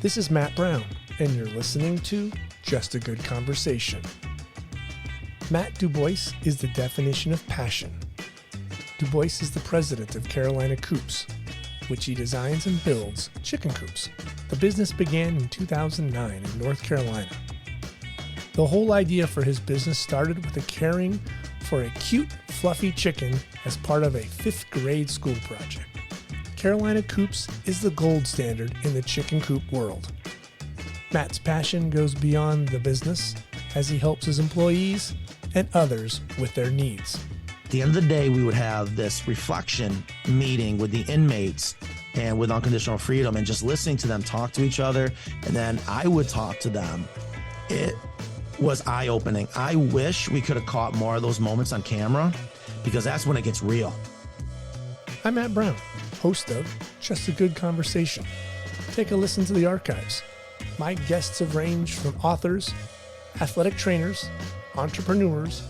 This is Matt Brown, and you're listening to Just a Good Conversation. Matt DuBoise is the definition of passion. DuBoise is the president of Carolina Coops, which he designs and builds chicken coops. The business began in 2009 in North Carolina. The whole idea for his business started with a caring for a cute, fluffy chicken as part of a 5th grade school project. Carolina Coops is the gold standard in the chicken coop world. Matt's passion goes beyond the business as he helps his employees and others with their needs. At the end of the day, we would have this reflection meeting with the inmates and with Unconditional Freedom and just listening to them talk to each other. And then I would talk to them. It was eye-opening. I wish we could have caught more of those moments on camera because that's when it gets real. I'm Matt Brown, host of Just a Good Conversation. Take a listen to the archives. My guests have ranged from authors, athletic trainers, entrepreneurs,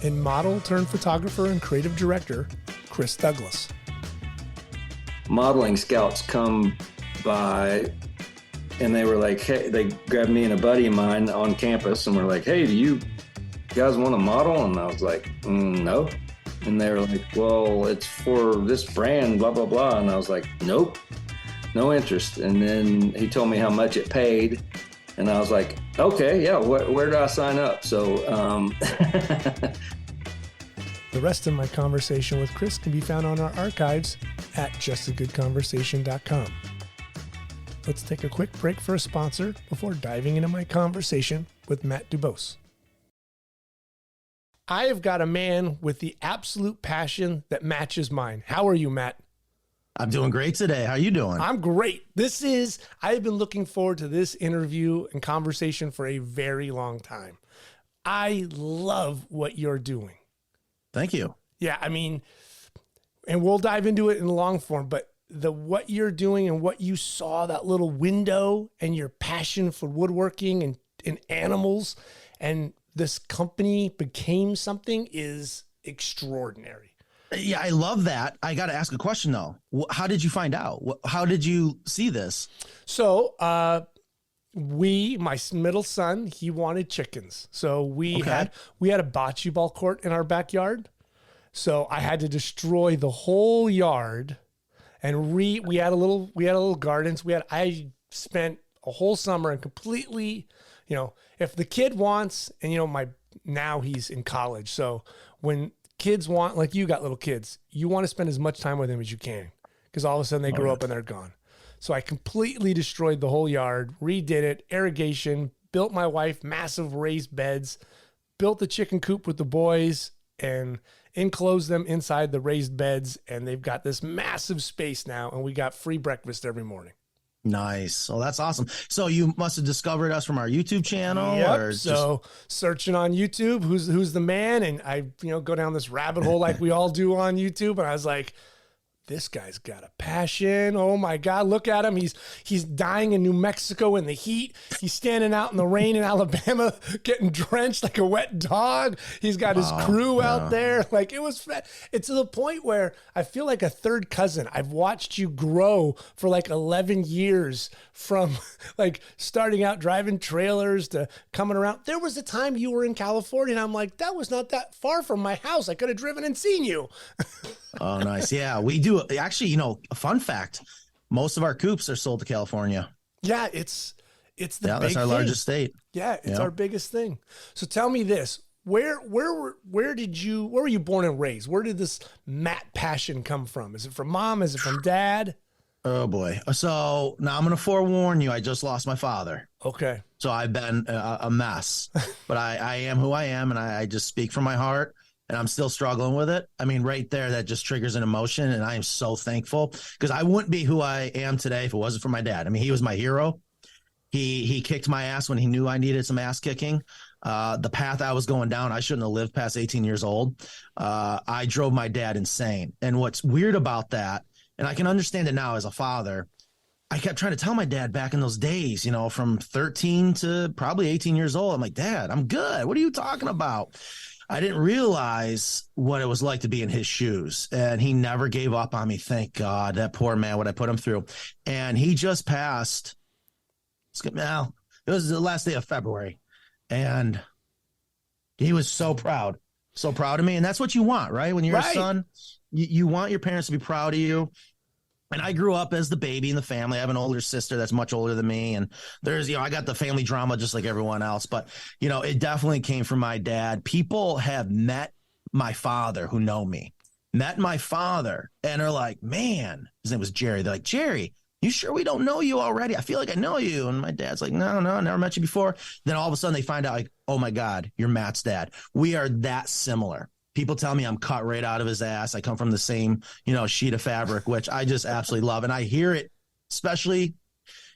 and model-turned-photographer and creative director, Chris Douglas. Modeling scouts come by and they were like, hey, they grabbed me and a buddy of mine on campus and were like, hey, do you guys want to model? And I was like, no. And they were like, well, it's for this brand, blah, blah, blah. And I was like, nope, no interest. And then he told me how much it paid. And I was like, okay, yeah, where do I sign up? So the rest of my conversation with Chris can be found on our archives at justagoodconversation.com. Let's take a quick break for a sponsor before diving into my conversation with Matt DuBoise. I have got a man with the absolute passion that matches mine. How are you, Matt? I'm doing great today. How are you doing? I'm great. I've been looking forward to this interview and conversation for a very long time. I love what you're doing. Thank you. Yeah, I mean, and we'll dive into it in long form, but what you're doing and what you saw, that little window and your passion for woodworking and animals, and this company became something is extraordinary. Yeah, I love that. I got to ask a question though. How did you find out? How did you see this? So, my middle son, he wanted chickens. So we had a bocce ball court in our backyard. So I had to destroy the whole yard and we had a little gardens. I spent a whole summer and completely, if the kid wants, and now he's in college. So when kids want, like you got little kids, you want to spend as much time with them as you can because all of a sudden they grow up and they're gone. So I completely destroyed the whole yard, redid it, irrigation, built my wife massive raised beds, built the chicken coop with the boys and enclosed them inside the raised beds. And they've got this massive space now and we got free breakfast every morning. Nice. Oh, that's awesome. So you must have discovered us from our YouTube channel. Yep. Or so searching on YouTube, who's the man? And I, go down this rabbit hole like we all do on YouTube. And I was like, this guy's got a passion. Oh my God, look at him. He's dying in New Mexico in the heat. He's standing out in the rain in Alabama, getting drenched like a wet dog. He's got his crew out there. Like it's to the point where I feel like a third cousin. I've watched you grow for like 11 years from like starting out driving trailers to coming around. There was a time you were in California and I'm like, that was not that far from my house. I could have driven and seen you. Oh, nice. Yeah, we do. Actually, a fun fact, most of our coops are sold to California. Yeah, it's the big that's our thing. Largest state. Yeah, it's our biggest thing. So tell me this, where were you born and raised? Where did this Matt passion come from? Is it from mom? Is it from dad? Oh boy. So now I'm going to forewarn you. I just lost my father. Okay. So I've been a mess, but I am who I am. And I just speak from my heart. And I'm still struggling with it. I mean, right there, that just triggers an emotion. And I am so thankful because I wouldn't be who I am today if it wasn't for my dad. I mean, he was my hero. He kicked my ass when he knew I needed some ass kicking. The path I was going down, I shouldn't have lived past 18 years old. I drove my dad insane. And what's weird about that, and I can understand it now as a father, I kept trying to tell my dad back in those days, from 13 to probably 18 years old. I'm like, Dad, I'm good. What are you talking about? I didn't realize what it was like to be in his shoes, and he never gave up on me. Thank God. That poor man, what I put him through. And he just passed Now, it was the last day of February, and he was so proud of me. And that's what you want, right? When you're a son, you want your parents to be proud of you. And I grew up as the baby in the family. I have an older sister that's much older than me. And there's, I got the family drama just like everyone else. But, it definitely came from my dad. People have met my father who know me, met my father, and are like, man, his name was Jerry. They're like, Jerry, you sure we don't know you already? I feel like I know you. And my dad's like, no, never met you before. Then all of a sudden they find out, like, oh my God, you're Matt's dad. We are that similar. People tell me I'm cut right out of his ass. I come from the same, sheet of fabric, which I just absolutely love. And I hear it, especially,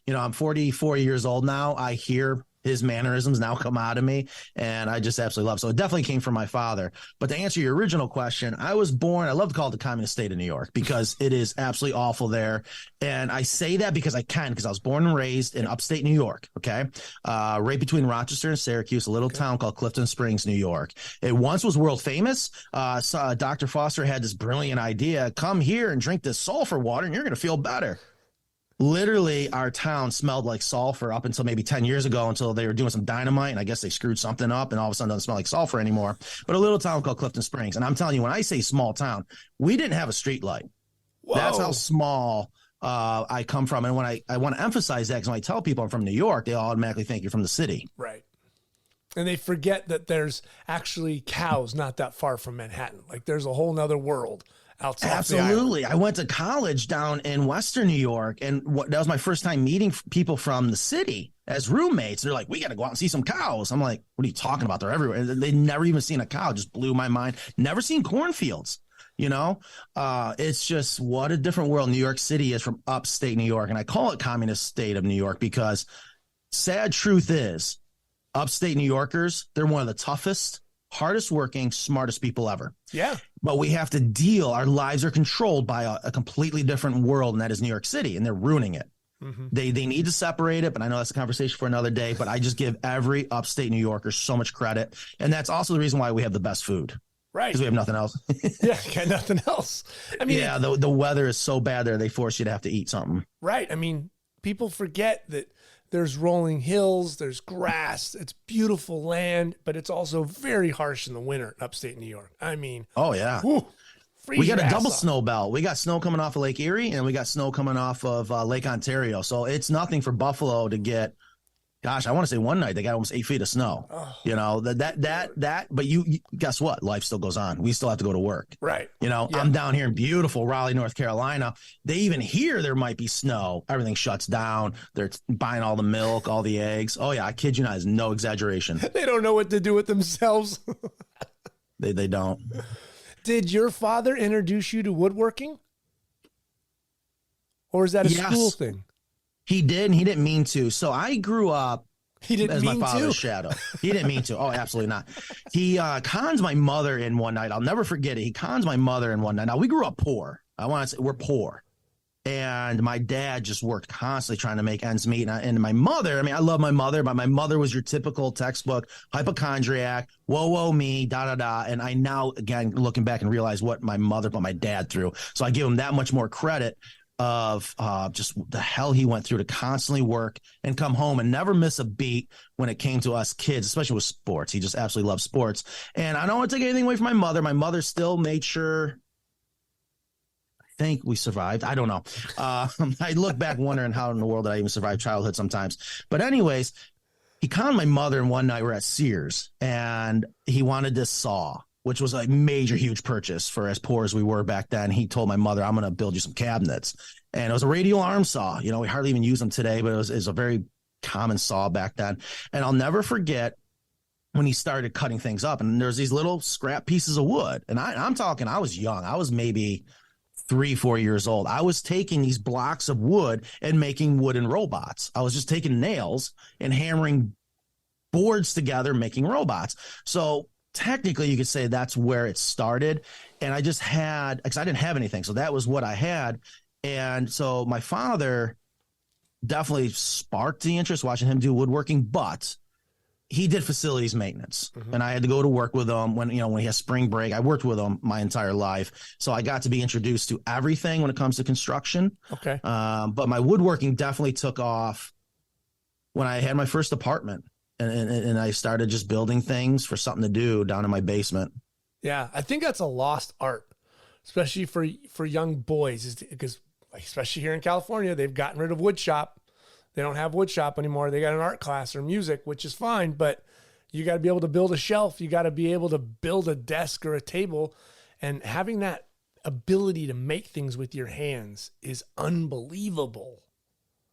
I'm 44 years old now. I hear his mannerisms now come out of me, and I just absolutely love it. So it definitely came from my father. But to answer your original question, I was born, I love to call it the communist state of New York because it is absolutely awful there. And I say that because I was born and raised in upstate New York, okay? Right between Rochester and Syracuse, a little town called Clifton Springs, New York. It once was world famous. Dr. Foster had this brilliant idea, come here and drink this sulfur water and you're going to feel better. Literally, our town smelled like sulfur up until maybe 10 years ago, until they were doing some dynamite, and I guess they screwed something up, and all of a sudden it doesn't smell like sulfur anymore. But a little town called Clifton Springs. And I'm telling you, when I say small town, we didn't have a street light. Whoa. That's how small I come from. And when I want to emphasize that, because when I tell people I'm from New York, they automatically think you're from the city. Right. And they forget that there's actually cows not that far from Manhattan. Like there's a whole nother world. Absolutely. I went to college down in Western New York, and that was my first time meeting people from the city as roommates. They're like, we got to go out and see some cows. I'm like, what are you talking about? They're everywhere. They'd never even seen a cow. It just blew my mind. Never seen cornfields. It's just what a different world New York City is from upstate New York. And I call it communist state of New York because sad truth is upstate New Yorkers, they're one of the toughest, hardest working, smartest people ever. Yeah. But we have to deal. Our lives are controlled by a completely different world, and that is New York City, and they're ruining it. Mm-hmm. They need to separate it, but I know that's a conversation for another day. But I just give every upstate New Yorker so much credit. And that's also the reason why we have the best food. Right. Because we have nothing else. Yeah, got nothing else. I mean, yeah, the weather is so bad there, they force you to have to eat something. Right. I mean, people forget that there's rolling hills, there's grass, it's beautiful land, but it's also very harsh in the winter in upstate New York. I mean, oh yeah. Whew, we got a double snow belt. We got snow coming off of Lake Erie, and we got snow coming off of Lake Ontario. So it's nothing for Buffalo to get. Gosh, I want to say one night they got almost 8 feet of snow. Oh. But you guess what? Life still goes on. We still have to go to work. Right. Yeah. I'm down here in beautiful Raleigh, North Carolina. They even hear there might be snow. Everything shuts down. They're buying all the milk, all the eggs. Oh yeah, I kid you not, it's no exaggeration. They don't know what to do with themselves. They don't. Did your father introduce you to woodworking? Or is that a school thing? He did, and he didn't mean to. So I grew up as my father's shadow. He didn't mean to. Oh, absolutely not. He cons my mother in one night. I'll never forget it. He cons my mother in one night. Now, we grew up poor. I want to say we're poor. And my dad just worked constantly trying to make ends meet. And my mother, I mean, I love my mother, but my mother was your typical textbook hypochondriac, whoa, me, da. And I now, again, looking back and realize what my mother put my dad through. So I give him that much more credit of just the hell he went through to constantly work and come home and never miss a beat when it came to us kids, especially with sports. He just absolutely loved sports. And I don't want to take anything away from my mother. My mother still made sure, I think we survived. I don't know. I look back wondering how in the world did I even survive childhood sometimes. But anyways, he conned my mother, and one night we're at Sears, and he wanted this saw, which was a major, huge purchase for as poor as we were back then. He told my mother, I'm going to build you some cabinets. And it was a radial arm saw. We hardly even use them today, but it was a very common saw back then. And I'll never forget when he started cutting things up, and there's these little scrap pieces of wood. And I'm talking, I was young. I was maybe 3-4 years old. I was taking these blocks of wood and making wooden robots. I was just taking nails and hammering boards together, making robots. So technically you could say that's where it started. And I just had, because I didn't have anything. So that was what I had. And so my father definitely sparked the interest watching him do woodworking, but he did facilities maintenance. Mm-hmm. And I had to go to work with him when he has spring break. I worked with him my entire life. So I got to be introduced to everything when it comes to construction. Okay. But my woodworking definitely took off when I had my first apartment and I started just building things for something to do down in my basement. Yeah, I think that's a lost art, especially for young boys, because especially here in California, they've gotten rid of wood shop. They don't have wood shop anymore. They got an art class or music, which is fine, but you got to be able to build a shelf. You got to be able to build a desk or a table, and having that ability to make things with your hands is unbelievable.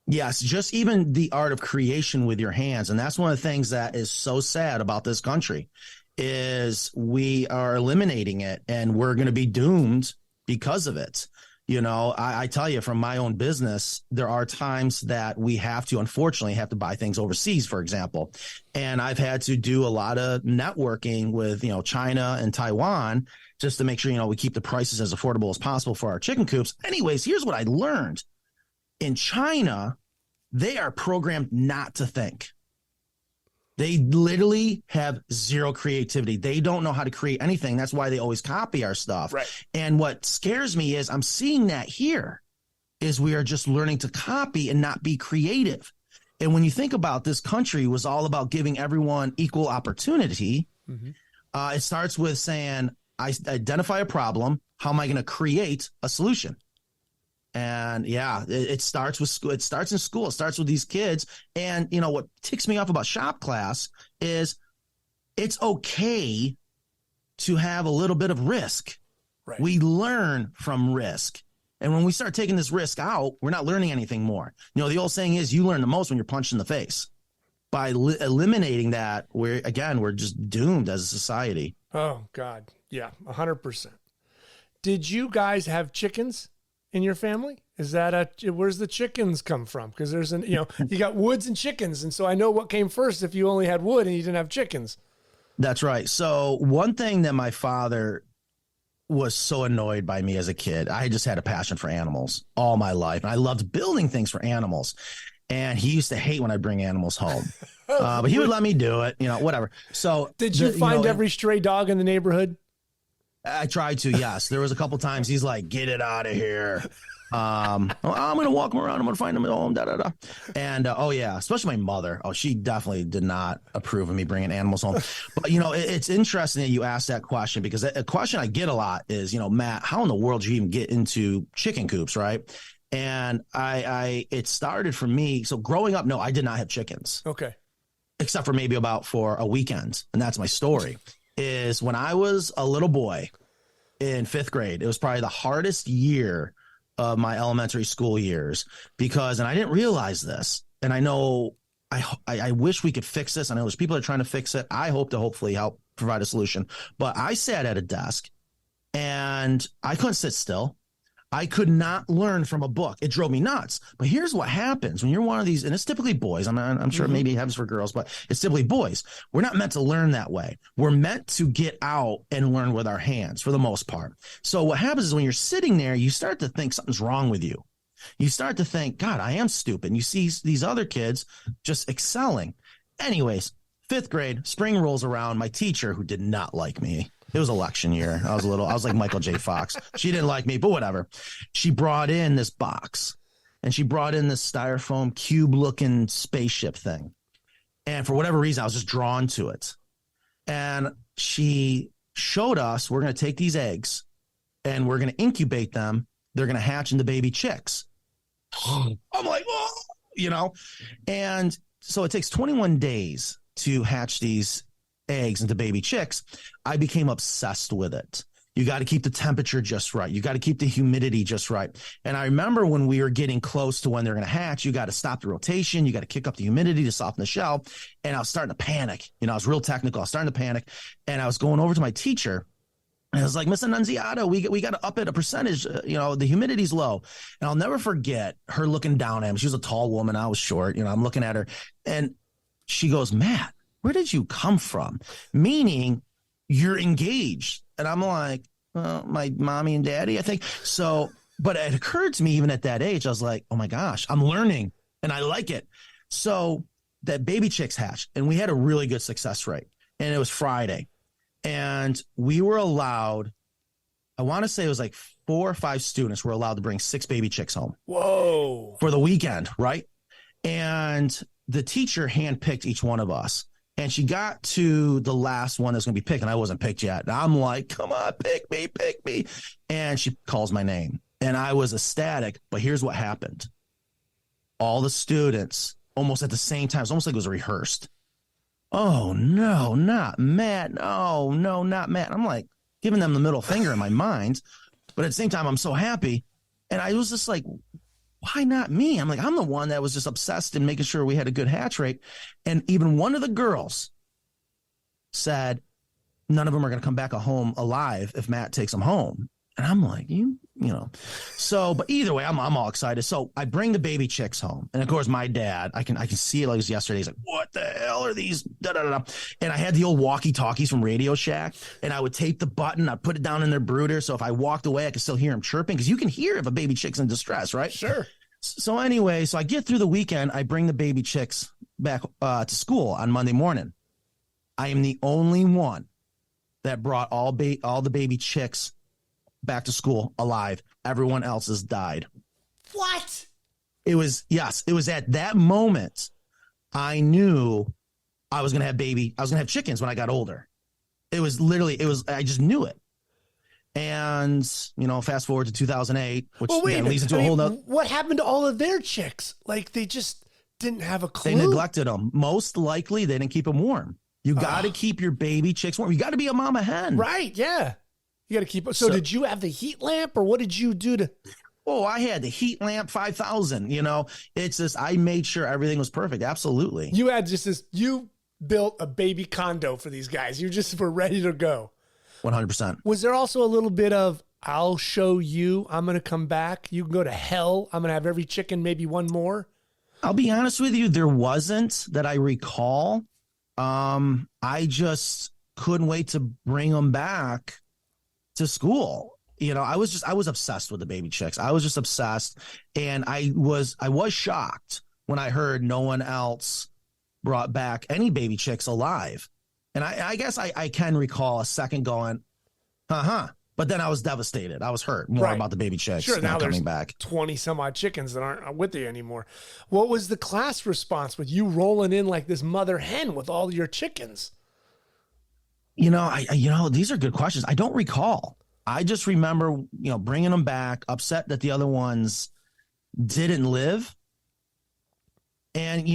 Yes, just even the art of creation with your hands. And that's one of the things that is so sad about this country is we are eliminating it, and we're going to be doomed because of it. You know, I tell you from my own business, there are times that we unfortunately have to buy things overseas, for example. And I've had to do a lot of networking with, China and Taiwan just to make sure, we keep the prices as affordable as possible for our chicken coops. Anyways, here's what I learned. In China, they are programmed not to think. They literally have zero creativity. They don't know how to create anything. That's why they always copy our stuff. Right. And what scares me is I'm seeing that here is we are just learning to copy and not be creative. And when you think about this country was all about giving everyone equal opportunity. Mm-hmm. It starts with saying, I identify a problem. How am I going to create a solution? And yeah, it starts with school. It starts in school. It starts with these kids. And what ticks me off about shop class is it's okay to have a little bit of risk. Right. We learn from risk. And when we start taking this risk out, we're not learning anything more. The old saying is you learn the most when you're punched in the face. By eliminating that, we're just doomed as a society. Oh God. Yeah. 100%. Did you guys have chickens in your family? Is that where's the chickens come from? Because there's you got woods and chickens. And so I know what came first if you only had wood and you didn't have chickens. That's right. So one thing that my father was so annoyed by me as a kid, I just had a passion for animals all my life. And I loved building things for animals. And he used to hate when I bring animals home, but he would let me do it, whatever. So did you find every stray dog in the neighborhood? I tried to, yes. There was a couple times he's like, get it out of here. I'm going to walk him around. I'm going to find him at home, da-da-da. And, oh, yeah, especially my mother. Oh, she definitely did not approve of me bringing animals home. But, it's interesting that you asked that question, because a question I get a lot is, Matt, how in the world did you even get into chicken coops, right? And it started for me. So growing up, no, I did not have chickens. Okay. Except for maybe for a weekend. And that's my story. Is when I was a little boy in 5th grade, it was probably the hardest year of my elementary school years and I didn't realize this. And I know I wish we could fix this. I know there's people that are trying to fix it. I hope to hopefully help provide a solution. But I sat at a desk and I couldn't sit still. I could not learn from a book. It drove me nuts. But here's what happens when you're one of these, and it's typically boys. I'm sure maybe it happens for girls, but it's typically boys. We're not meant to learn that way. We're meant to get out and learn with our hands for the most part. So what happens is when you're sitting there, you start to think something's wrong with you. You start to think, God, I am stupid. And you see these other kids just excelling. Anyways, 5th grade, spring rolls around. My teacher, who did not like me, it was election year. I was like Michael J. Fox. She didn't like me, but whatever. She brought in this box, and she brought in this styrofoam cube looking spaceship thing. And for whatever reason, I was just drawn to it. And she showed us, we're going to take these eggs and we're going to incubate them. They're going to hatch into baby chicks. I'm like, oh, and so it takes 21 days to hatch these eggs into baby chicks. I became obsessed with it. You got to keep the temperature just right. You got to keep the humidity just right. And I remember when we were getting close to when they're going to hatch, you got to stop the rotation. You got to kick up the humidity to soften the shell. And I was starting to panic. I was real technical. I was starting to panic. And I was going over to my teacher. And I was like, Miss Annunziata, we got to up it a percentage. The humidity's low. And I'll never forget her looking down at me. She was a tall woman. I was short. I'm looking at her. And she goes, Matt, where did you come from? Meaning you're engaged. And I'm like, well, my mommy and daddy, I think. So, but it occurred to me even at that age, I was like, oh my gosh, I'm learning and I like it. So that baby chicks hatched and we had a really good success rate. And it was Friday. And we were allowed, I want to say it was like 4 or 5 students were allowed to bring 6 baby chicks home. Whoa. For the weekend, right? And the teacher handpicked each one of us. And she got to the last one that's going to be picked, and I wasn't picked yet. And I'm like, come on, pick me, pick me. And she calls my name. And I was ecstatic. But here's what happened. All the students, almost at the same time, it's almost like it was rehearsed. Oh, no, not Matt. No, not Matt. I'm like giving them the middle finger in my mind. But at the same time, I'm so happy. And I was just like, why not me? I'm like, I'm the one that was just obsessed in making sure we had a good hatch rate. And even one of the girls said, none of them are going to come back home alive if Matt takes them home. And I'm like, you know, so, but either way, I'm all excited. So I bring the baby chicks home. And of course, my dad, I can see it like it was yesterday. He's like, what the hell are these? Da, da, da, da. And I had the old walkie talkies from Radio Shack, and I would tape the button. I'd put it down in their brooder. So if I walked away, I could still hear them chirping, because you can hear if a baby chick's in distress, right? Sure. So anyway, so I get through the weekend. I bring the baby chicks back to school on Monday morning. I am the only one that brought all the baby chicks back to school alive. Everyone else has died. What? It was at that moment I knew I was going to have chickens when I got older. I just knew it. And, fast forward to 2008, which leads into a whole nother. What happened to all of their chicks? Like, they just didn't have a clue. They neglected them. Most likely, they didn't keep them warm. You got to keep your baby chicks warm. You got to be a mama hen. Right, yeah. You got to keep. So did you have the heat lamp, or what did you do to? Oh, I had the heat lamp 5,000. It's just, I made sure everything was perfect. Absolutely. You had you built a baby condo for these guys. You just were ready to go. 100%. Was there also a little bit of, I'll show you, I'm going to come back. You can go to hell. I'm going to have every chicken, maybe one more. I'll be honest with you. There wasn't that I recall. I just couldn't wait to bring them back to school. I was obsessed with the baby chicks. I was just obsessed. And I was shocked when I heard no one else brought back any baby chicks alive. And I guess I can recall a second going, but then I was devastated. I was hurt more about the baby chicks not coming back. 20 some odd chickens that aren't with you anymore. What was the class response with you rolling in like this mother hen with all your chickens? These are good questions. I don't recall. I just remember, bringing them back, upset that the other ones didn't live. And,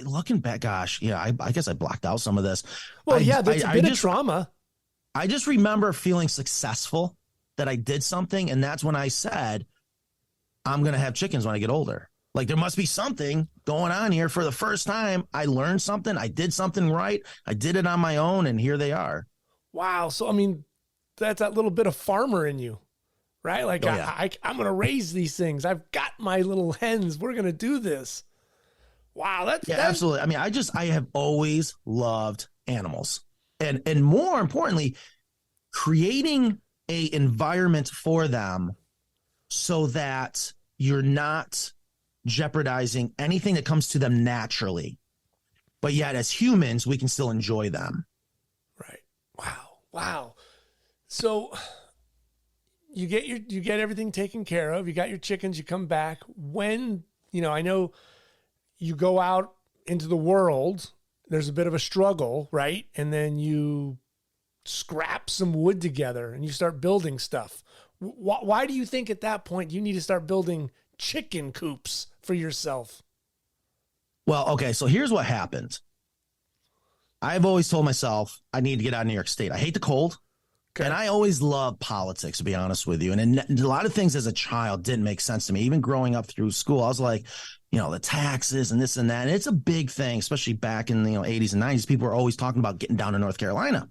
looking back, gosh, I guess I blocked out some of this. Well, that's a bit of trauma. I just remember feeling successful that I did something. And that's when I said, I'm going to have chickens when I get older. Like, there must be something going on here. For the first time, I learned something. I did something right. I did it on my own, and here they are. Wow. So, that's that little bit of farmer in you, right? Like, I'm going to raise these things. I've got my little hens. We're going to do this. Wow. That's absolutely. I have always loved animals, and more importantly, creating a environment for them so that you're not jeopardizing anything that comes to them naturally, but yet as humans, we can still enjoy them. Right. Wow. So you get everything taken care of. You got your chickens, you come back. When, I know you go out into the world, there's a bit of a struggle, right? And then you scrap some wood together and you start building stuff. Why do you think at that point you need to start building chicken coops for yourself? Well, okay, so here's what happened. I've always told myself I need to get out of New York State. I hate the cold. Okay. And I always loved politics, to be honest with you. And a lot of things as a child didn't make sense to me. Even growing up through school, I was like, the taxes and this and that. And it's a big thing, especially back in the 80s and 90s. People were always talking about getting down to North Carolina.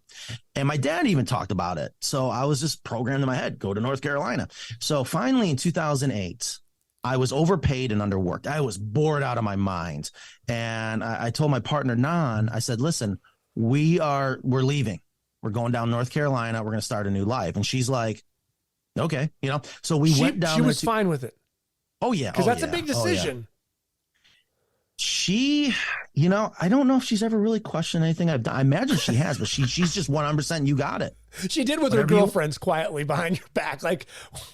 And my dad even talked about it. So I was just programmed in my head, go to North Carolina. So finally in 2008, I was overpaid and underworked. I was bored out of my mind. And I told my partner, Nan, I said, listen, we're leaving. We're going down North Carolina. We're going to start a new life. And she's like, okay. So we went down. She was fine with it. Oh, yeah. Because that's a big decision. She, I don't know if she's ever really questioned anything I've done. I imagine she has, but she's just 100%. You got it. She did with her girlfriends quietly behind your back. Like,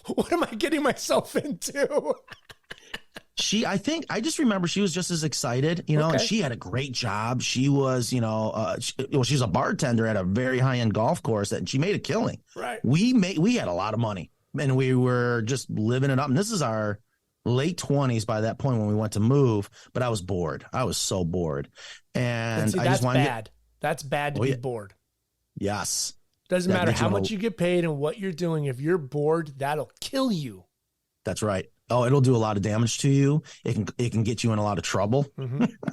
what am I getting myself into? I just remember she was just as excited, you know, and Okay. she had a great job. She was, you know, she was a bartender at a very high end golf course, and she made a killing. Right. We had a lot of money, and we were just living it up. And this is our late 20s by that point when we went to move, but I was bored. I was so bored. And See, I that's just wanted bad. That's bad to be bored. Yes. Doesn't That matter gets how you in a- much you get paid and what you're doing. If you're bored, that'll kill you. That's right. Oh, it'll do a lot of damage to you. It can get you in a lot of trouble.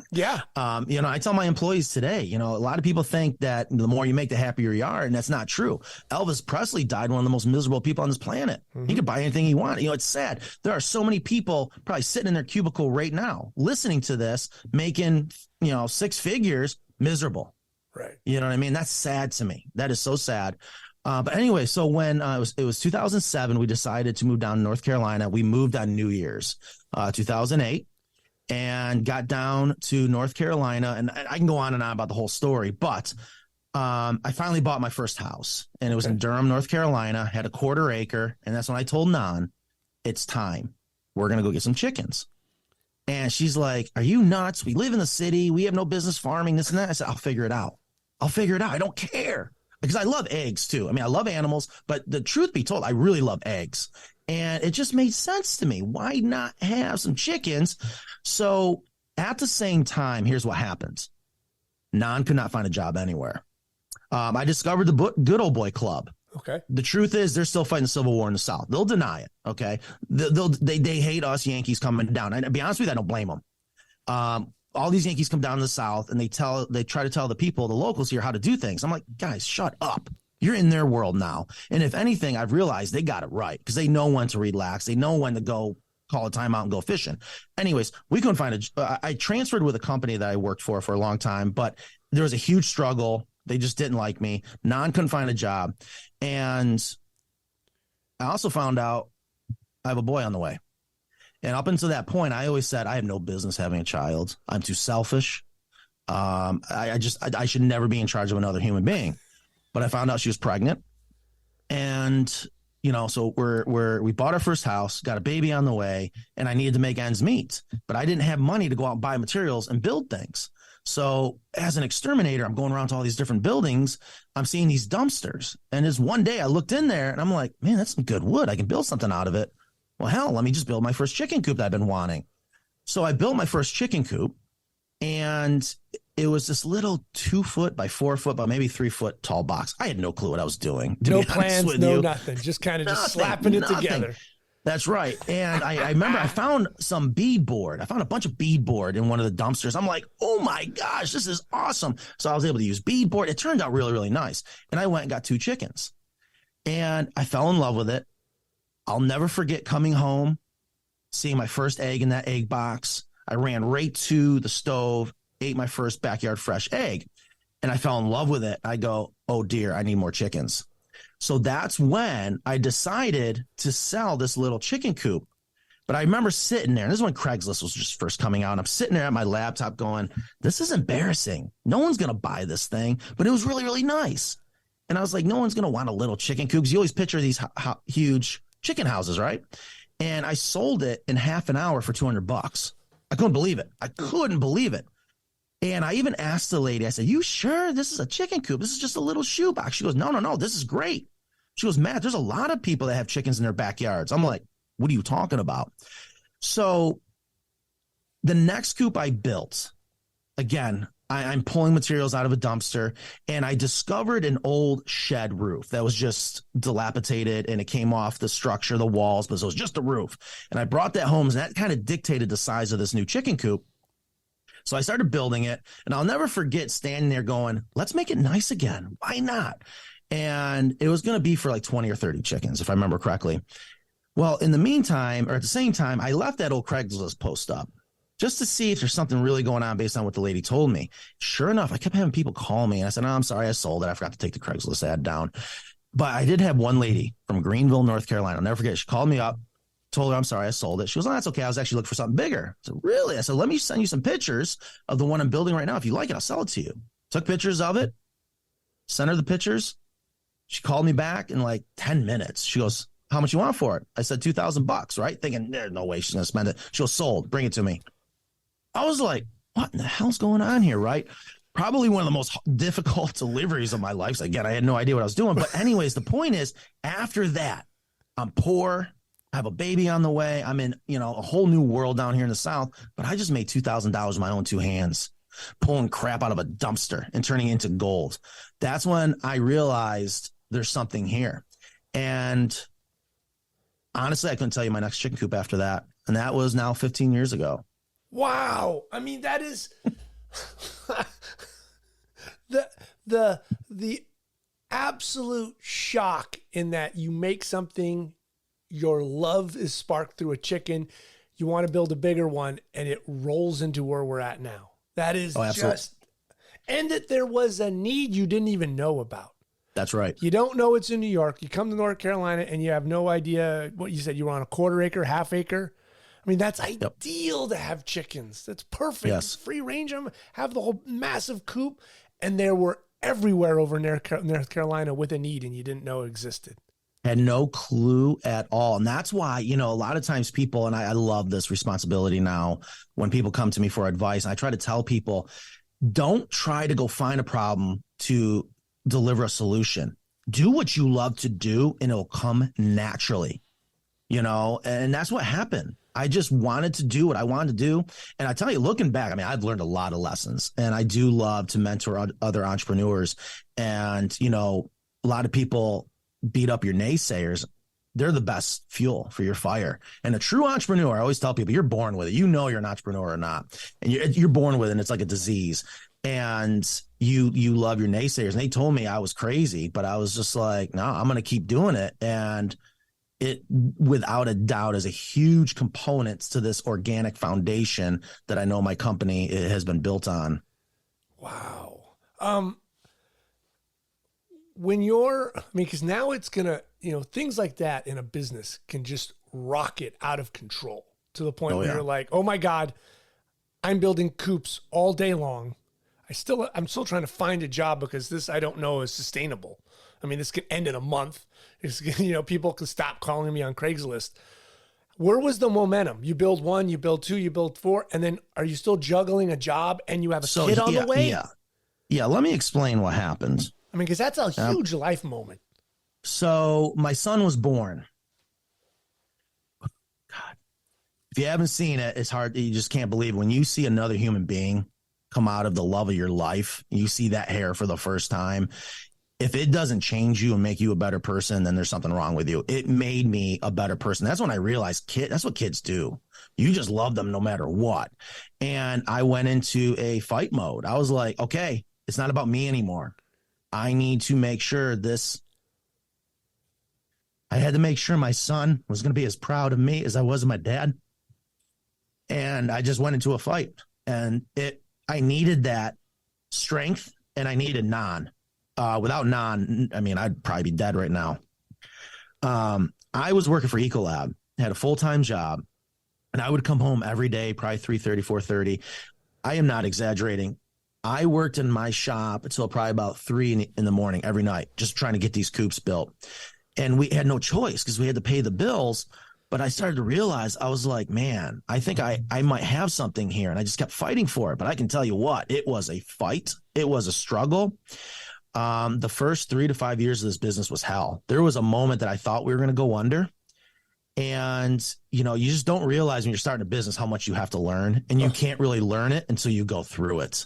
Yeah. You know, I tell my employees today, you know, a lot of people think that the more you make, the happier you are, and that's not true. Elvis Presley died one of the most miserable people on this planet. He could buy anything he wanted. You know, it's sad. There are so many people probably sitting in their cubicle right now, listening to this, making, you know, 6 figures, miserable. Right. You know what I mean? That's sad to me. That is so sad. But anyway, so when it was 2007, we decided to move down to North Carolina. We moved on New Year's, 2008, and got down to North Carolina. And I can go on and on about the whole story, but I finally bought my first house, and it was in Durham, North Carolina. Had a 1/4 acre, and that's when I told Nan, it's time. We're gonna go get some chickens. And she's like, "Are you nuts? We live in the city. We have no business farming this and that." I said, "I'll figure it out. I'll figure it out. I don't care." Because I love eggs too. I mean, I love animals, but the truth be told, I really love eggs. And it just made sense to me. Why not have some chickens? So at the same time, here's what happens. Nan could not find a job anywhere. I discovered the Good Old Boy Club. Okay. The truth is they're still fighting the Civil War in the South. They'll deny it. Okay. They hate us Yankees coming down. And to be honest with you, I don't blame them. All these Yankees come down to the South, and they try to tell the people, the locals here, how to do things. I'm like, guys, shut up. You're in their world now. And if anything, I've realized they got it right because they know when to relax. They know when to go call a timeout and go fishing. Anyways, we couldn't find I transferred with a company that I worked for a long time, but there was a huge struggle. They just didn't like me. Nan couldn't find a job. And I also found out I have a boy on the way. And up until that point, I always said I have no business having a child. I'm too selfish. I should never be in charge of another human being. But I found out she was pregnant, and you know, so we bought our first house, got a baby on the way, and I needed to make ends meet. But I didn't have money to go out and buy materials and build things. So as an exterminator, I'm going around to all these different buildings. I'm seeing these dumpsters, and this one day I looked in there, and I'm like, man, that's some good wood. I can build something out of it. Well, hell, let me just build my first chicken coop that I've been wanting. So I built my first chicken coop, and it was this little 2 foot by 4 foot by maybe 3 foot tall box. I had no clue what I was doing. No plans, no nothing. Just kind of just slapping it together. That's right. And I remember I found some beadboard. I found a bunch of beadboard in one of the dumpsters. I'm like, oh my gosh, this is awesome. So I was able to use beadboard. It turned out really, really nice. And I went and got 2 chickens. And I fell in love with it. I'll never forget coming home, seeing my first egg in that egg box. I ran right to the stove, ate my first backyard fresh egg, and I fell in love with it. I go, oh dear, I need more chickens. So that's when I decided to sell this little chicken coop. But I remember sitting there, and this is when Craigslist was just first coming out. And I'm sitting there at my laptop going, this is embarrassing. No one's going to buy this thing, but it was really, really nice. And I was like, no one's going to want a little chicken coop. You always picture these huge chicken houses, right? And I sold it in half an hour for $200. I couldn't believe it. I couldn't believe it. And I even asked the lady, I said, you sure this is a chicken coop? This is just a little shoebox. She goes, no, this is great. She goes, Matt, there's a lot of people that have chickens in their backyards. I'm like, what are you talking about? So the next coop I built, again, I'm pulling materials out of a dumpster, and I discovered an old shed roof that was just dilapidated, and it came off the structure, the walls, but it was just a roof. And I brought that home, and that kind of dictated the size of this new chicken coop. So I started building it, and I'll never forget standing there going, let's make it nice again. Why not? And it was going to be for like 20 or 30 chickens, if I remember correctly. Well, in the meantime, or at the same time, I left that old Craigslist post up just to see if there's something really going on based on what the lady told me. Sure enough, I kept having people call me, and I said, I'm sorry, I sold it. I forgot to take the Craigslist ad down. But I did have one lady from Greenville, North Carolina. I'll never forget. She called me up, told her, I'm sorry, I sold it. She goes, oh, that's okay. I was actually looking for something bigger. I said, really? I said, let me send you some pictures of the one I'm building right now. If you like it, I'll sell it to you. Took pictures of it, sent her the pictures. She called me back in like 10 minutes. She goes, how much you want for it? I said, $2,000, right? Thinking, there's no way she's going to spend it. She goes, sold, bring it to me. I was like, what in the hell's going on here, right? Probably one of the most difficult deliveries of my life. So again, I had no idea what I was doing. But anyways, the point is, after that, I'm poor. I have a baby on the way. I'm in, a whole new world down here in the South. But I just made $2,000 with my own two hands, pulling crap out of a dumpster and turning it into gold. That's when I realized there's something here. And honestly, I couldn't tell you my next chicken coop after that. And that was now 15 years ago. Wow. I mean, that is the absolute shock in that you make something, your love is sparked through a chicken, you want to build a bigger one, and it rolls into where we're at now. That is and that there was a need you didn't even know about. That's right. You don't know it's in New York. You come to North Carolina and you have no idea what you said. You were on a quarter acre, half acre. I mean, that's ideal to have chickens. That's perfect. Yes. Free range them, have the whole massive coop. And there were everywhere over North Carolina with a need, and you didn't know it existed. Had no clue at all. And that's why, a lot of times people, and I love this responsibility now, when people come to me for advice, I try to tell people, don't try to go find a problem to deliver a solution. Do what you love to do, and it'll come naturally, and that's what happened. I just wanted to do what I wanted to do. And I tell you, looking back, I mean, I've learned a lot of lessons, and I do love to mentor other entrepreneurs. And, a lot of people beat up your naysayers. They're the best fuel for your fire. And a true entrepreneur, I always tell people, you're born with it. You're an entrepreneur or not. And you're born with it, and it's like a disease. And you love your naysayers. And they told me I was crazy, but I was just like, no, I'm going to keep doing it. And it, without a doubt, is a huge component to this organic foundation that I know my company has been built on. Wow. Because now it's going to, things like that in a business can just rocket out of control to the point where you're like, oh my God, I'm building coops all day long. I'm still trying to find a job because this, I don't know, is sustainable. I mean, this could end in a month. People can stop calling me on Craigslist. Where was the momentum? You build one, you build two, you build four, and then are you still juggling a job and you have a kid on the way? Yeah. Let me explain what happened. I mean, because that's a huge life moment. So my son was born. God, if you haven't seen it, it's hard. You just can't believe it. When you see another human being come out of the love of your life, you see that hair for the first time. If it doesn't change you and make you a better person, then there's something wrong with you. It made me a better person. That's when I realized that's what kids do. You just love them no matter what. And I went into a fight mode. I was like, okay, it's not about me anymore. I need to make sure I had to make sure my son was going to be as proud of me as I was of my dad. And I just went into a fight, and I needed that strength, and I needed without I mean, I'd probably be dead right now. I was working for Ecolab, had a full-time job, and I would come home every day, probably 3:30, 4:30. I am not exaggerating. I worked in my shop until probably about 3 in the morning every night, just trying to get these coops built. And we had no choice because we had to pay the bills. But I started to realize, I was like, man, I think I might have something here. And I just kept fighting for it. But I can tell you what, it was a fight. It was a struggle. The first 3 to 5 years of this business was hell. There was a moment that I thought we were going to go under. And, you just don't realize when you're starting a business how much you have to learn. And you can't really learn it until you go through it.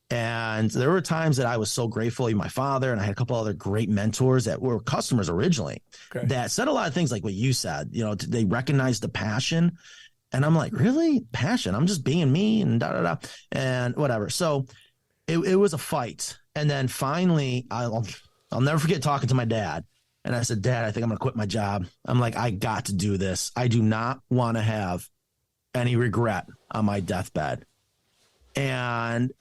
And there were times that I was so grateful. My father, and I had a couple other great mentors that were customers originally, that said a lot of things like what you said. They recognized the passion. And I'm like, really? Passion? I'm just being me and da-da-da and whatever. So it was a fight. And then finally, I'll never forget talking to my dad. And I said, Dad, I think I'm going to quit my job. I'm like, I got to do this. I do not want to have any regret on my deathbed. And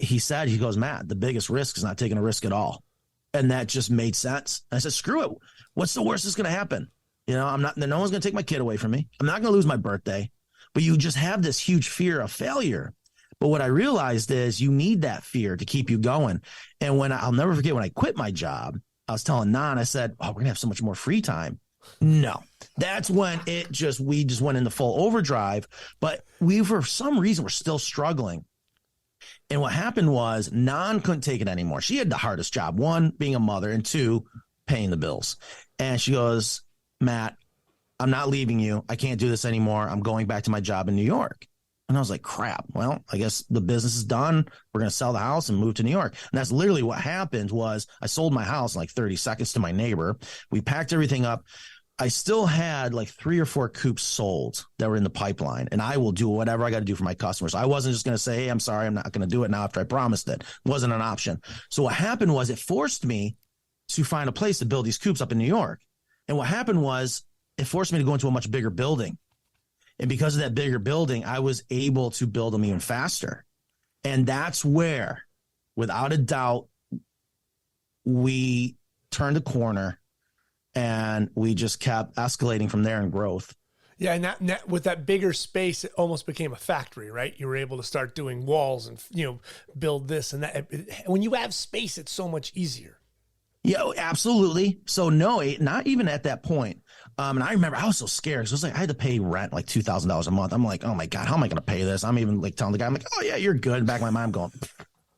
he goes, Matt, the biggest risk is not taking a risk at all. And that just made sense. I said, screw it. What's the worst that's going to happen? No one's going to take my kid away from me. I'm not going to lose my birthday. But you just have this huge fear of failure. But what I realized is you need that fear to keep you going. And I'll never forget when I quit my job, I was telling Nan, I said, we're going to have so much more free time. No, that's when we just went into full overdrive, but for some reason, we're still struggling. And what happened was Non couldn't take it anymore. She had the hardest job, one, being a mother, and two, paying the bills. And she goes, Matt, I'm not leaving you. I can't do this anymore. I'm going back to my job in New York. And I was like, crap. Well, I guess the business is done. We're going to sell the house and move to New York. And that's literally what happened. Was I sold my house in like 30 seconds to my neighbor. We packed everything up. I still had like 3 or 4 coops sold that were in the pipeline, and I will do whatever I got to do for my customers. I wasn't just going to say, hey, I'm sorry, I'm not going to do it now after I promised it. It wasn't an option. So what happened was it forced me to find a place to build these coops up in New York. And what happened was it forced me to go into a much bigger building. And because of that bigger building, I was able to build them even faster. And that's where, without a doubt, we turned a corner. And we just kept escalating from there in growth. Yeah, and with that bigger space, it almost became a factory, right? You were able to start doing walls and build this and that. When you have space, it's so much easier. Yeah, absolutely. So no, not even at that point. And I remember I was so scared. So it was like I had to pay rent like $2,000 a month. I'm like, oh my God, how am I going to pay this? I'm even like telling the guy, I'm like, oh yeah, you're good. In the back of my mind, I'm going,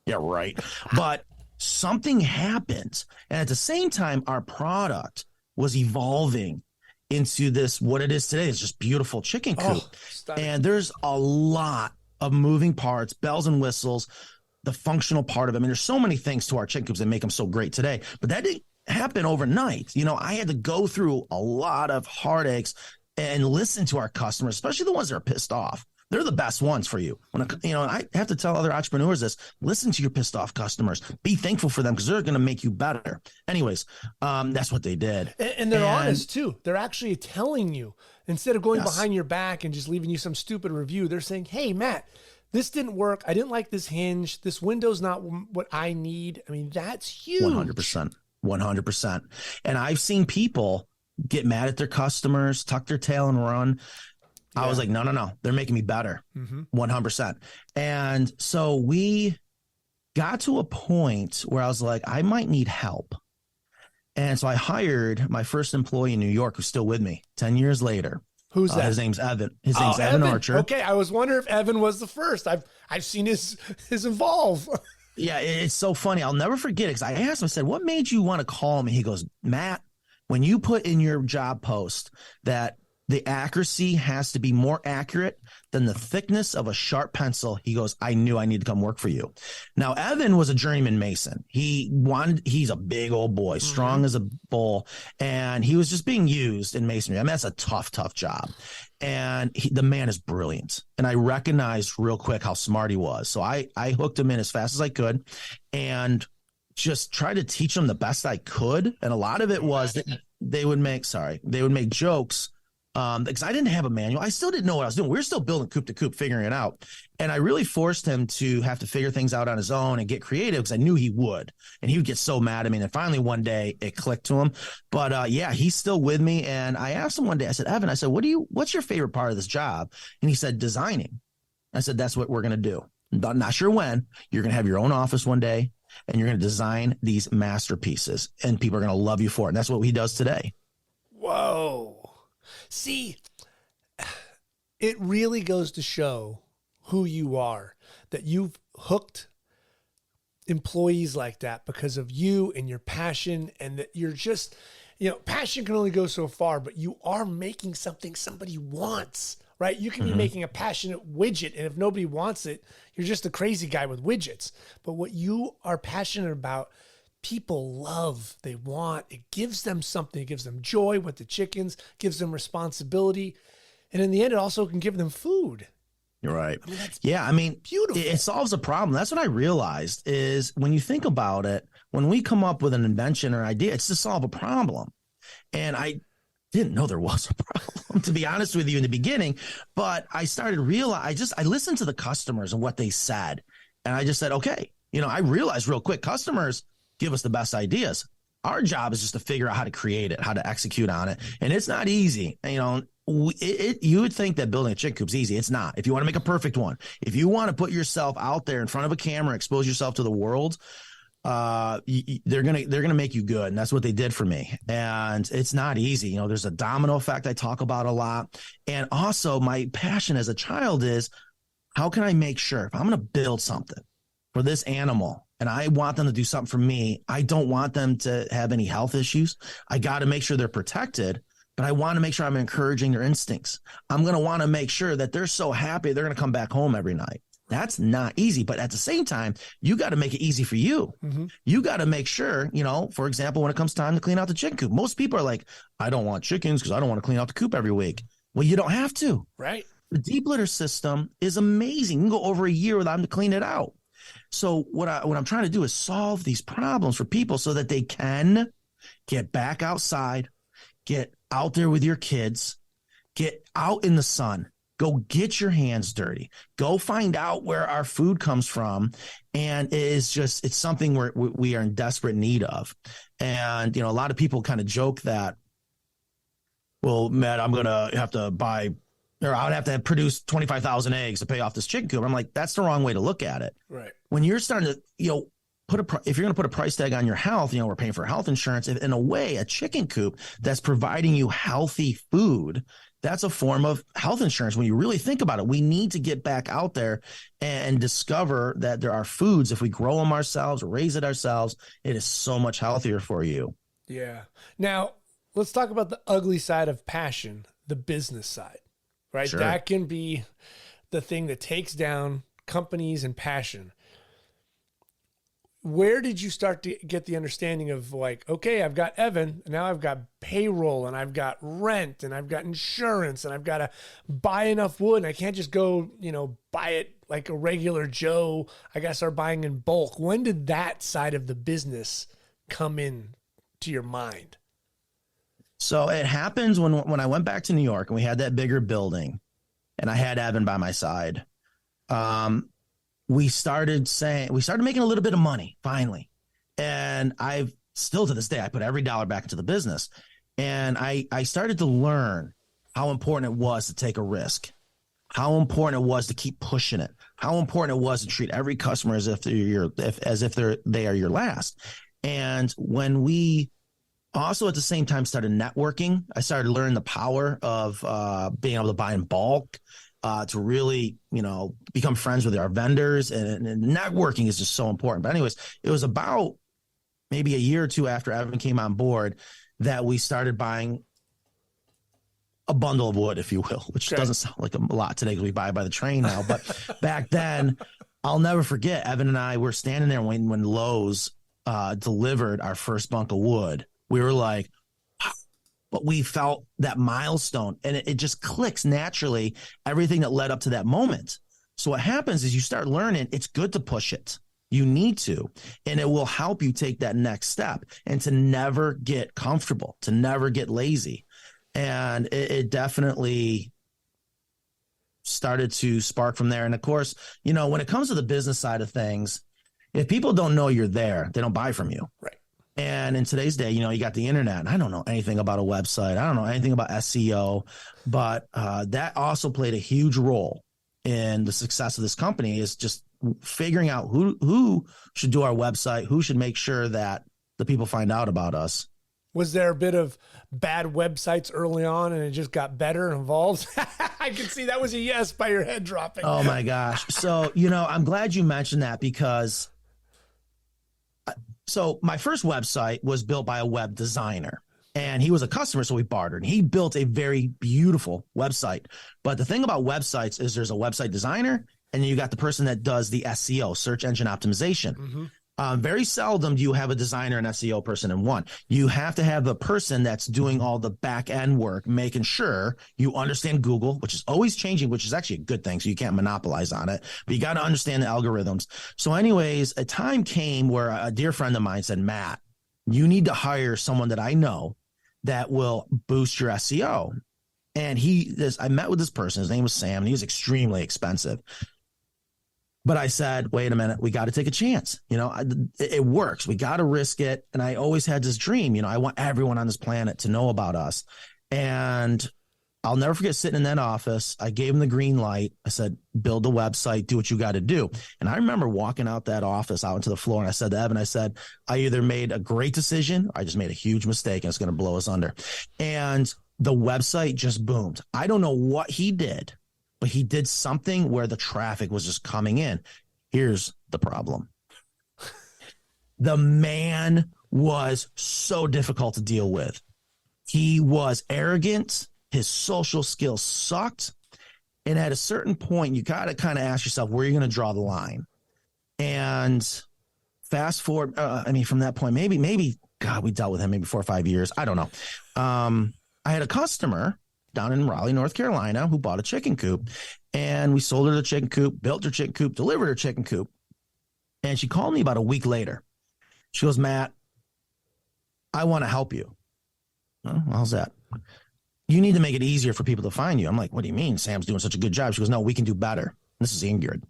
yeah, right. But something happened, and at the same time, our product was evolving into this, what it is today. It's just beautiful chicken coop. And there's a lot of moving parts, bells and whistles, the functional part of it. I mean, there's so many things to our chicken coops that make them so great today, but that didn't happen overnight. I had to go through a lot of heartaches and listen to our customers, especially the ones that are pissed off. They're the best ones for you. And I have to tell other entrepreneurs this: listen to your pissed off customers. Be thankful for them because they're going to make you better. Anyways, that's what they did. And they're honest too. They're actually telling you, instead of going behind your back and just leaving you some stupid review, they're saying, hey, Matt, this didn't work. I didn't like this hinge. This window's not what I need. I mean, that's huge. 100%. 100%. And I've seen people get mad at their customers, tuck their tail and run. I was like, no, they're making me better. 100%. And so we got to a point where I was like, I might need help. And so I hired my first employee in New York, who's still with me 10 years later. Who's that? His name's Evan. His name's Evan Archer. Okay. I was wondering if Evan was the first. I've seen his evolve. Yeah. It's so funny. I'll never forget it. Cause I asked him, I said, what made you want to call me? He goes, Matt, when you put in your job post that the accuracy has to be more accurate than the thickness of a sharp pencil, he goes, I knew I need to come work for you. Now, Evan was a journeyman mason. He's a big old boy, strong as a bull, and he was just being used in masonry. I mean, that's a tough job. And the man is brilliant. And I recognized real quick how smart he was. So I hooked him in as fast as I could and just tried to teach him the best I could. And a lot of it was that they would make jokes. Because I didn't have a manual. I still didn't know what I was doing. We were still building coop to coop, figuring it out. And I really forced him to have to figure things out on his own and get creative because I knew he would. And he would get so mad at me. And finally one day it clicked to him. But he's still with me. And I asked him one day, I said, Evan, what's your favorite part of this job? And he said, designing. I said, that's what we're going to do. Not sure when. You're going to have your own office one day and you're going to design these masterpieces and people are going to love you for it. And that's what he does today. Whoa. See, it really goes to show who you are, that you've hooked employees like that because of you and your passion, and that you're just, passion can only go so far, but you are making something somebody wants, right? You can be making a passionate widget, and if nobody wants it, you're just a crazy guy with widgets. But what you are passionate about, people love, they want, it gives them something. It gives them joy with the chickens, gives them responsibility. And in the end, it also can give them food. You're right. I mean, beautiful. It solves a problem. That's what I realized is when you think about it, when we come up with an invention or idea, it's to solve a problem. And I didn't know there was a problem, to be honest with you, in the beginning, but I started I listened to the customers and what they said. And I just said, okay, I realized real quick, customers give us the best ideas. Our job is just to figure out how to create it, how to execute on it. And it's not easy. You would think that building a chicken coop's easy. It's not. If you want to make a perfect one, if you want to put yourself out there in front of a camera, expose yourself to the world, they're gonna make you good, and that's what they did for me. And it's not easy. You know, there's a domino effect I talk about a lot, and also my passion as a child is how can I make sure if I'm gonna build something for this animal and I want them to do something for me, I don't want them to have any health issues. I got to make sure they're protected, but I want to make sure I'm encouraging their instincts. I'm going to want to make sure that they're so happy they're going to come back home every night. That's not easy, but at the same time, you got to make it easy for you. Mm-hmm. You got to make sure, you know, for example, when it comes time to clean out the chicken coop, most people are like, I don't want chickens because I don't want to clean out the coop every week. Well, you don't have to. Right. The deep litter system is amazing. You can go over a year without them to clean it out. So what I'm trying to do is solve these problems for people so that they can get back outside, get out there with your kids, get out in the sun, go get your hands dirty, go find out where our food comes from. And it's something we are in desperate need of. And, you know, a lot of people kind of joke that, well, Matt, I'm going to have to buy, or I would have to produce 25,000 eggs to pay off this chicken coop. I'm like, that's the wrong way to look at it. Right. When you're starting to, you know, if you're going to put a price tag on your health, you know, we're paying for health insurance. In a way, a chicken coop that's providing you healthy food, that's a form of health insurance. When you really think about it, we need to get back out there and discover that there are foods. If we grow them ourselves, raise it ourselves, it is so much healthier for you. Yeah. Now let's talk about the ugly side of passion, the business side, right? Sure. That can be the thing that takes down companies and passion. Where did you start to get the understanding of like, okay, I've got Evan, now I've got payroll and I've got rent and I've got insurance and I've got to buy enough wood and I can't just go, you know, buy it like a regular Joe. I got to start buying in bulk. When did that side of the business come in to your mind? So it happens when I went back to New York and we had that bigger building and I had Evan by my side. We started making a little bit of money finally. And I've still to this day, I put every dollar back into the business. And I started to learn how important it was to take a risk, how important it was to keep pushing it, how important it was to treat every customer as if they are your last. And when we also at the same time started networking, I started learning the power of being able to buy in bulk. To really, you know, become friends with our vendors and networking is just so important. But anyways, it was about maybe a year or two after Evan came on board that we started buying a bundle of wood, if you will, which doesn't sound like a lot today because we buy by the train now. But back then, I'll never forget, Evan and I were standing there when Lowe's delivered our first bunk of wood. We were like, but we felt that milestone and it just clicks naturally, everything that led up to that moment. So what happens is you start learning it's good to push it. You need to, and it will help you take that next step and to never get comfortable, to never get lazy. And it definitely started to spark from there. And of course, you know, when it comes to the business side of things, if people don't know you're there, they don't buy from you. Right. And in today's day, you know, you got the internet. And I don't know anything about a website. I don't know anything about SEO, but that also played a huge role in the success of this company is just figuring out who should do our website, who should make sure that the people find out about us. Was there a bit of bad websites early on and it just got better and evolved? I can see that was a yes by your head dropping. Oh my gosh. So, you know, I'm glad you mentioned that because so my first website was built by a web designer and he was a customer. So we bartered and he built a very beautiful website. But the thing about websites is there's a website designer and then you got the person that does the SEO, search engine optimization. Mm-hmm. Very seldom do you have a designer and SEO person in one. You have to have the person that's doing all the back end work, making sure you understand Google, which is always changing, which is actually a good thing. So you can't monopolize on it, but you got to understand the algorithms. So anyways, a time came where a dear friend of mine said, Matt, you need to hire someone that I know that will boost your SEO. And I met with this person. His name was Sam, and he was extremely expensive. But I said, wait a minute, we got to take a chance. You know, it works. We got to risk it. And I always had this dream, you know, I want everyone on this planet to know about us. And I'll never forget sitting in that office. I gave him the green light. I said, build the website, do what you got to do. And I remember walking out that office, out into the floor, and I said to Evan, I said, I either made a great decision or I just made a huge mistake and it's going to blow us under. And the website just boomed. I don't know what he did, but he did something where the traffic was just coming in. Here's the problem. The man was so difficult to deal with. He was arrogant. His social skills sucked. And at a certain point, you got to kind of ask yourself, where are you going to draw the line? And fast forward, from that point, maybe, God, we dealt with him maybe 4 or 5 years. I don't know. I had a customer down in Raleigh, North Carolina, who bought a chicken coop. And we sold her the chicken coop, built her chicken coop, delivered her chicken coop. And she called me about a week later. She goes, Matt, I want to help you. Oh, how's that? You need to make it easier for people to find you. I'm like, what do you mean? Sam's doing such a good job. She goes, no, we can do better. This is Ingrid.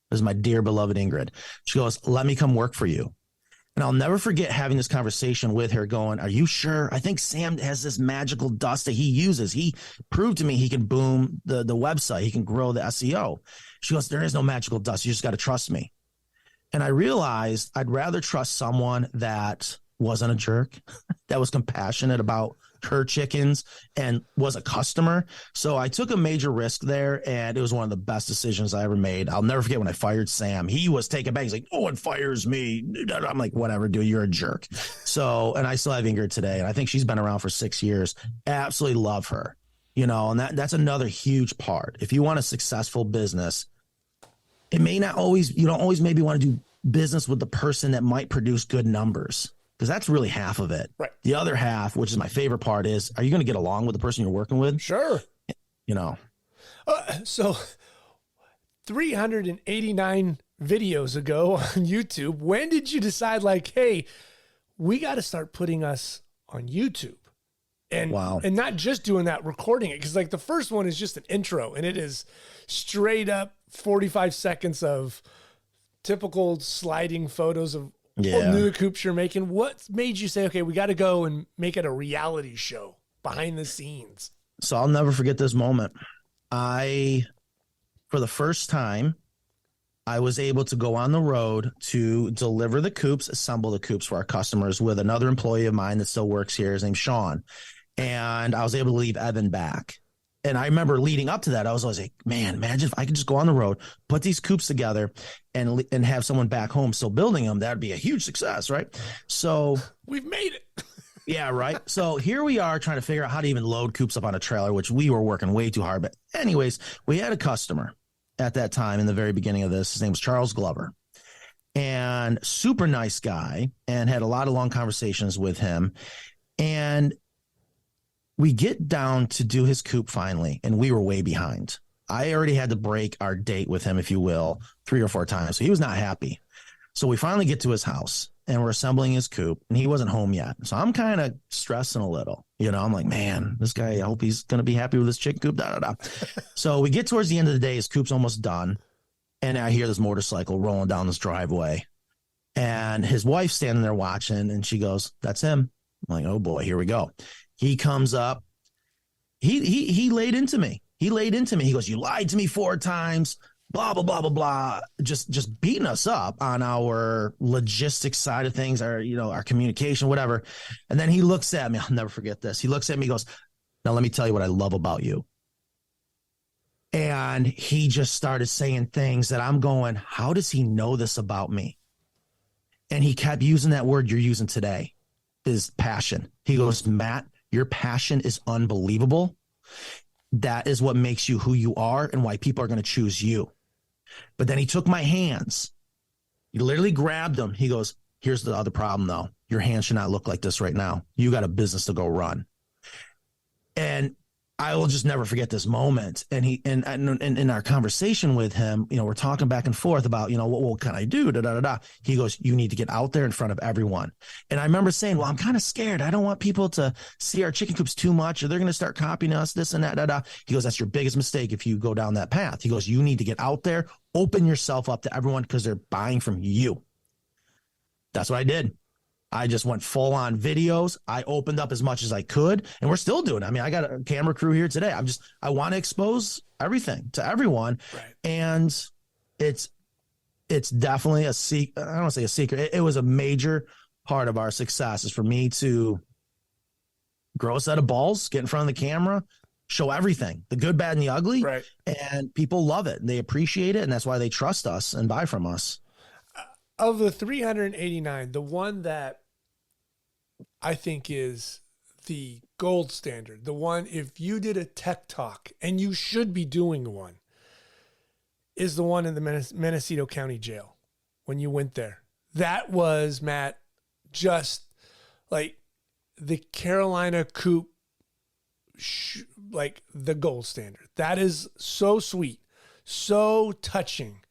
This is my dear beloved Ingrid. She goes, let me come work for you. And I'll never forget having this conversation with her going, are you sure? I think Sam has this magical dust that he uses. He proved to me he can boom the website. He can grow the SEO. She goes, there is no magical dust. You just got to trust me. And I realized I'd rather trust someone that wasn't a jerk, that was compassionate about her chickens and was a customer. So I took a major risk there, and it was one of the best decisions I ever made. I'll never forget when I fired Sam. He was taken back. He's like, no one fires me. I'm like, whatever, dude, you're a jerk. So, and I still have Ingrid today, and I think she's been around for 6 years. Absolutely love her, and that's another huge part. If you want a successful business, it may not always, you don't always maybe want to do business with the person that might produce good numbers, because that's really half of it. Right. The other half, which is my favorite part, is, are you going to get along with the person you're working with? Sure. So 389 videos ago on YouTube, when did you decide, like, hey, we got to start putting us on YouTube? And, wow. And not just doing that, recording it. Because, like, the first one is just an intro, and it is straight up 45 seconds of typical sliding photos of new coops you're making. What made you say, okay, we got to go and make it a reality show behind the scenes? So I'll never forget this moment. For the first time, I was able to go on the road to deliver the coops, assemble the coops for our customers with another employee of mine that still works here. His name's Sean. And I was able to leave Evan back. And I remember leading up to that, I was always like, man, imagine if I could just go on the road, put these coops together and have someone back home still building them. That'd be a huge success, right? So we've made it. Yeah, right. So here we are trying to figure out how to even load coops up on a trailer, which we were working way too hard. But anyways, we had a customer at that time in the very beginning of this. His name was Charles Glover, and super nice guy, and had a lot of long conversations with him. And we get down to do his coop finally, and we were way behind. I already had to break our date with him, if you will, 3 or 4 times. So he was not happy. So we finally get to his house, and we're assembling his coop, and he wasn't home yet. So I'm kind of stressing a little. I'm like, man, this guy, I hope he's going to be happy with his chicken coop. So we get towards the end of the day, his coop's almost done, and I hear this motorcycle rolling down this driveway, and his wife's standing there watching, and she goes, that's him. I'm like, oh boy, here we go. He comes up. He laid into me. He goes, you lied to me 4 times, blah, blah, blah, blah, blah. Just beating us up on our logistics side of things, our communication, whatever. And then he looks at me. I'll never forget this. He looks at me, he goes, now let me tell you what I love about you. And he just started saying things that I'm going, how does he know this about me? And he kept using that word you're using today, is passion. He goes, Matt, your passion is unbelievable. That is what makes you who you are and why people are going to choose you. But then he took my hands. He literally grabbed them. He goes, here's the other problem, though. Your hands should not look like this right now. You got a business to go run. And I will just never forget this moment. And in our conversation with him, we're talking back and forth about, what can I do? He goes, you need to get out there in front of everyone. And I remember saying, well, I'm kind of scared. I don't want people to see our chicken coops too much, or they're going to start copying us, this and that. He goes, that's your biggest mistake if you go down that path. He goes, you need to get out there, open yourself up to everyone, because they're buying from you. That's what I did. I just went full on videos. I opened up as much as I could, and we're still doing it. I mean, I got a camera crew here today. I want to expose everything to everyone. Right. And it's definitely a secret. I don't want to say a secret. It was a major part of our success is for me to grow a set of balls, get in front of the camera, show everything, the good, bad, and the ugly. Right. And people love it. They appreciate it. And that's why they trust us and buy from us. Of the 389, the one that I think is the gold standard, the one, if you did a tech talk, and you should be doing one, is the one in the Mendocino County Jail when you went there. That was, Matt, just like the Carolina Coop, like the gold standard. That is so sweet, so touching,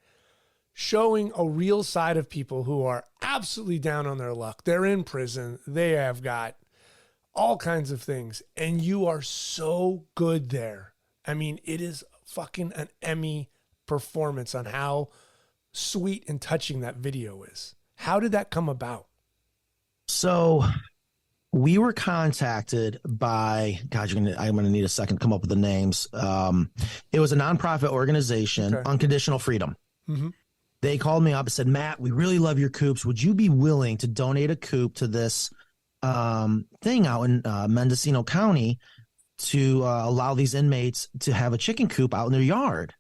showing a real side of people who are absolutely down on their luck. They're in prison. They have got all kinds of things, and you are so good there. I mean, it is fucking an Emmy performance on how sweet and touching that video is. How did that come about? So we were contacted by, God, I'm going to need a second to come up with the names. It was a nonprofit organization, Okay. Unconditional Freedom. Mm-hmm. They called me up and said, Matt, we really love your coops. Would you be willing to donate a coop to this thing out in Mendocino County to allow these inmates to have a chicken coop out in their yard?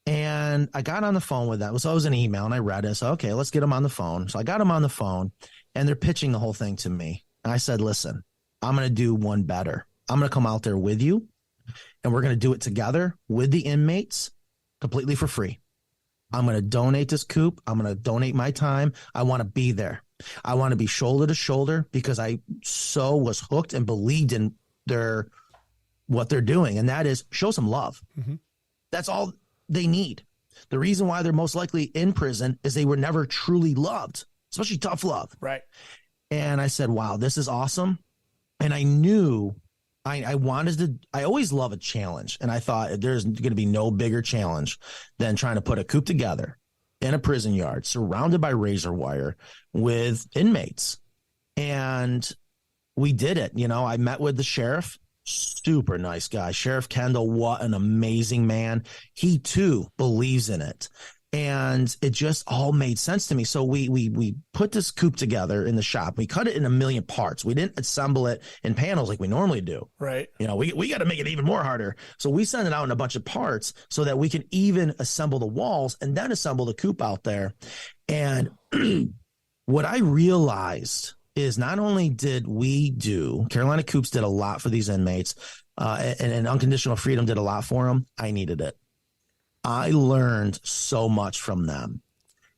And I got on the phone with them. So it was an email, and I read it. So, okay, let's get them on the phone. So I got them on the phone, and they're pitching the whole thing to me. And I said, listen, I'm going to do one better. I'm going to come out there with you, and we're going to do it together with the inmates completely for free. I'm going to donate this coop. I'm going to donate my time. I want to be there. I want to be shoulder to shoulder because I so was hooked and believed in what they're doing. And that is show some love. Mm-hmm. That's all they need. The reason why they're most likely in prison is they were never truly loved, especially tough love. Right. And I said, wow, this is awesome. And I knew I always love a challenge. And I thought there's going to be no bigger challenge than trying to put a coop together in a prison yard, surrounded by razor wire with inmates. And we did it. You know, I met with the sheriff, super nice guy. Sheriff Kendall, what an amazing man. He too believes in it. And it just all made sense to me. So we put this coop together in the shop. We cut it in a million parts. We didn't assemble it in panels like we normally do. Right. You know, we got to make it even more harder. So we send it out in a bunch of parts so that we can even assemble the walls and then assemble the coop out there. And what I realized is not only did Carolina Coops did a lot for these inmates, and Unconditional Freedom did a lot for them. I needed it. I learned so much from them.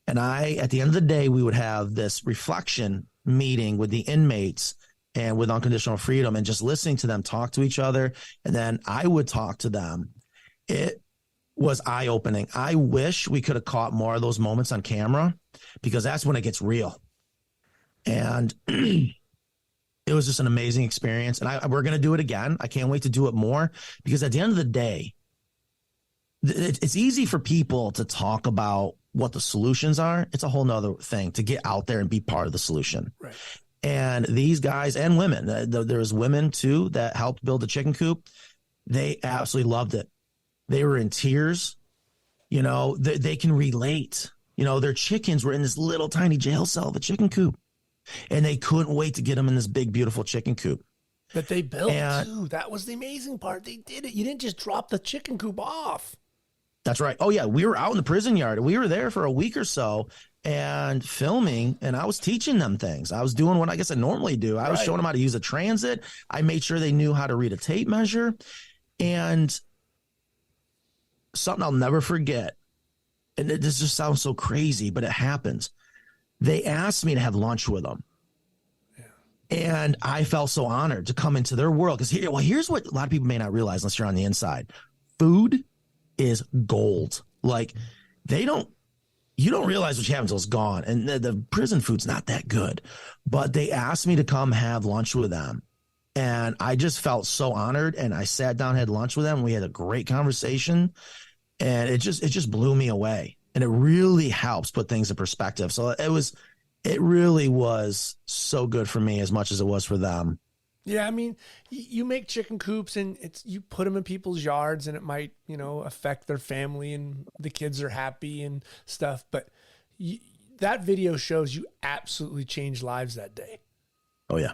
And at the end of the day, we would have this reflection meeting with the inmates and with Unconditional Freedom and just listening to them talk to each other. And then I would talk to them. It was eye-opening. I wish we could have caught more of those moments on camera because that's when it gets real. And it was just an amazing experience. And we're going to do it again. I can't wait to do it more because at the end of the day, it's easy for people to talk about what the solutions are. It's a whole nother thing to get out there and be part of the solution. Right. And these guys and women, there's women too that helped build the chicken coop. They absolutely loved it. They were in tears. You know, they can relate. You know, their chickens were in this little tiny jail cell of a chicken coop, and they couldn't wait to get them in this big, beautiful chicken coop. That they built too. That was the amazing part. They did it. You didn't just drop the chicken coop off. That's right. Oh, yeah. We were out in the prison yard. We were there for a week or so and filming, and I was teaching them things. I was doing what I guess I normally do. I was showing them how to use a transit. I made sure they knew how to read a tape measure. And something I'll never forget, and this just sounds so crazy, but it happens. They asked me to have lunch with them. And I felt so honored to come into their world. Because here's what a lot of people may not realize unless you're on the inside. Food is gold. Like you don't realize what you have until it's gone. And the prison food's not that good. But they asked me to come have lunch with them. And I just felt so honored. And I sat down, had lunch with them. And we had a great conversation. And it just blew me away. And it really helps put things in perspective. So it was it really was so good for me as much as it was for them. Yeah, I mean, you make chicken coops and you put them in people's yards, and it might, affect their family and the kids are happy and stuff. But that video shows you absolutely changed lives that day. Oh yeah.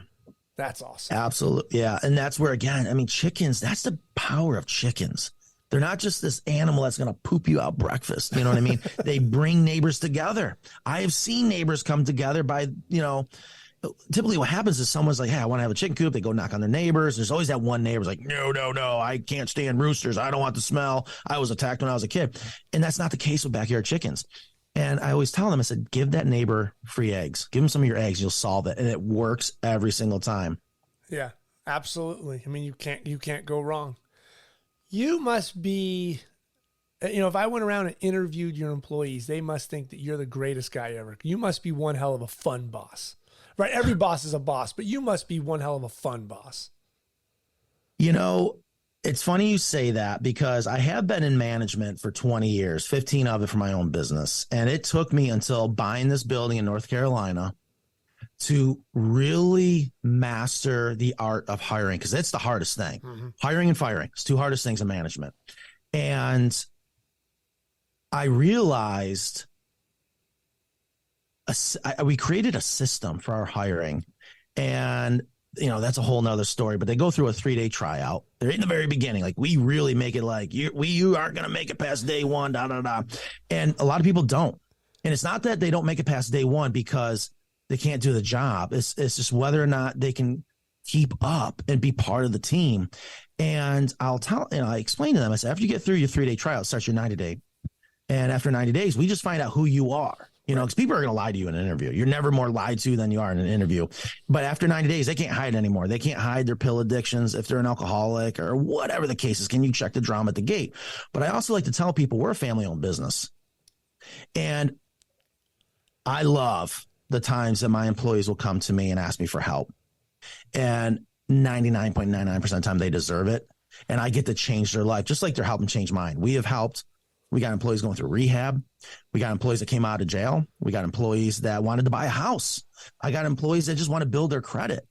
That's awesome. Absolutely. Yeah. And that's where, again, I mean, chickens, that's the power of chickens. They're not just this animal that's going to poop you out breakfast. You know what I mean? They bring neighbors together. I have seen neighbors come together by, typically what happens is someone's like, hey, I want to have a chicken coop. They go knock on their neighbors. There's always that one neighbor's like, no, I can't stand roosters. I don't want the smell. I was attacked when I was a kid. And that's not the case with backyard chickens. And I always tell them, I said, give that neighbor free eggs. Give them some of your eggs. You'll solve it. And it works every single time. Yeah, absolutely. I mean, you can't go wrong. You must be, if I went around and interviewed your employees, they must think that you're the greatest guy ever. You must be one hell of a fun boss, right? Every boss is a boss, but you must be one hell of a fun boss. It's funny you say that because I have been in management for 20 years, 15 of it for my own business. And it took me until buying this building in North Carolina to really master the art of hiring, because it's the hardest thing. Mm-hmm. Hiring and firing. It's two hardest things in management. And I realized we created a system for our hiring. And that's a whole nother story, but they go through a 3-day tryout. They're in the very beginning. Like, we really make it like you aren't going to make it past day one, And a lot of people don't. And it's not that they don't make it past day one because they can't do the job. It's just whether or not they can keep up and be part of the team. And I explain to them, I said, after you get through your 3-day tryout, starts your 90-day. And after 90 days, we just find out who you are. Because people are going to lie to you in an interview. You're never more lied to than you are in an interview. But after 90 days, they can't hide anymore. They can't hide their pill addictions. If they're an alcoholic or whatever the case is, can you check the drama at the gate? But I also like to tell people we're a family-owned business. And I love the times that my employees will come to me and ask me for help. And 99.99% of the time, they deserve it. And I get to change their life, just like they're helping change mine. We have helped. We got employees going through rehab. We got employees that came out of jail. We got employees that wanted to buy a house. I got employees that just want to build their credit.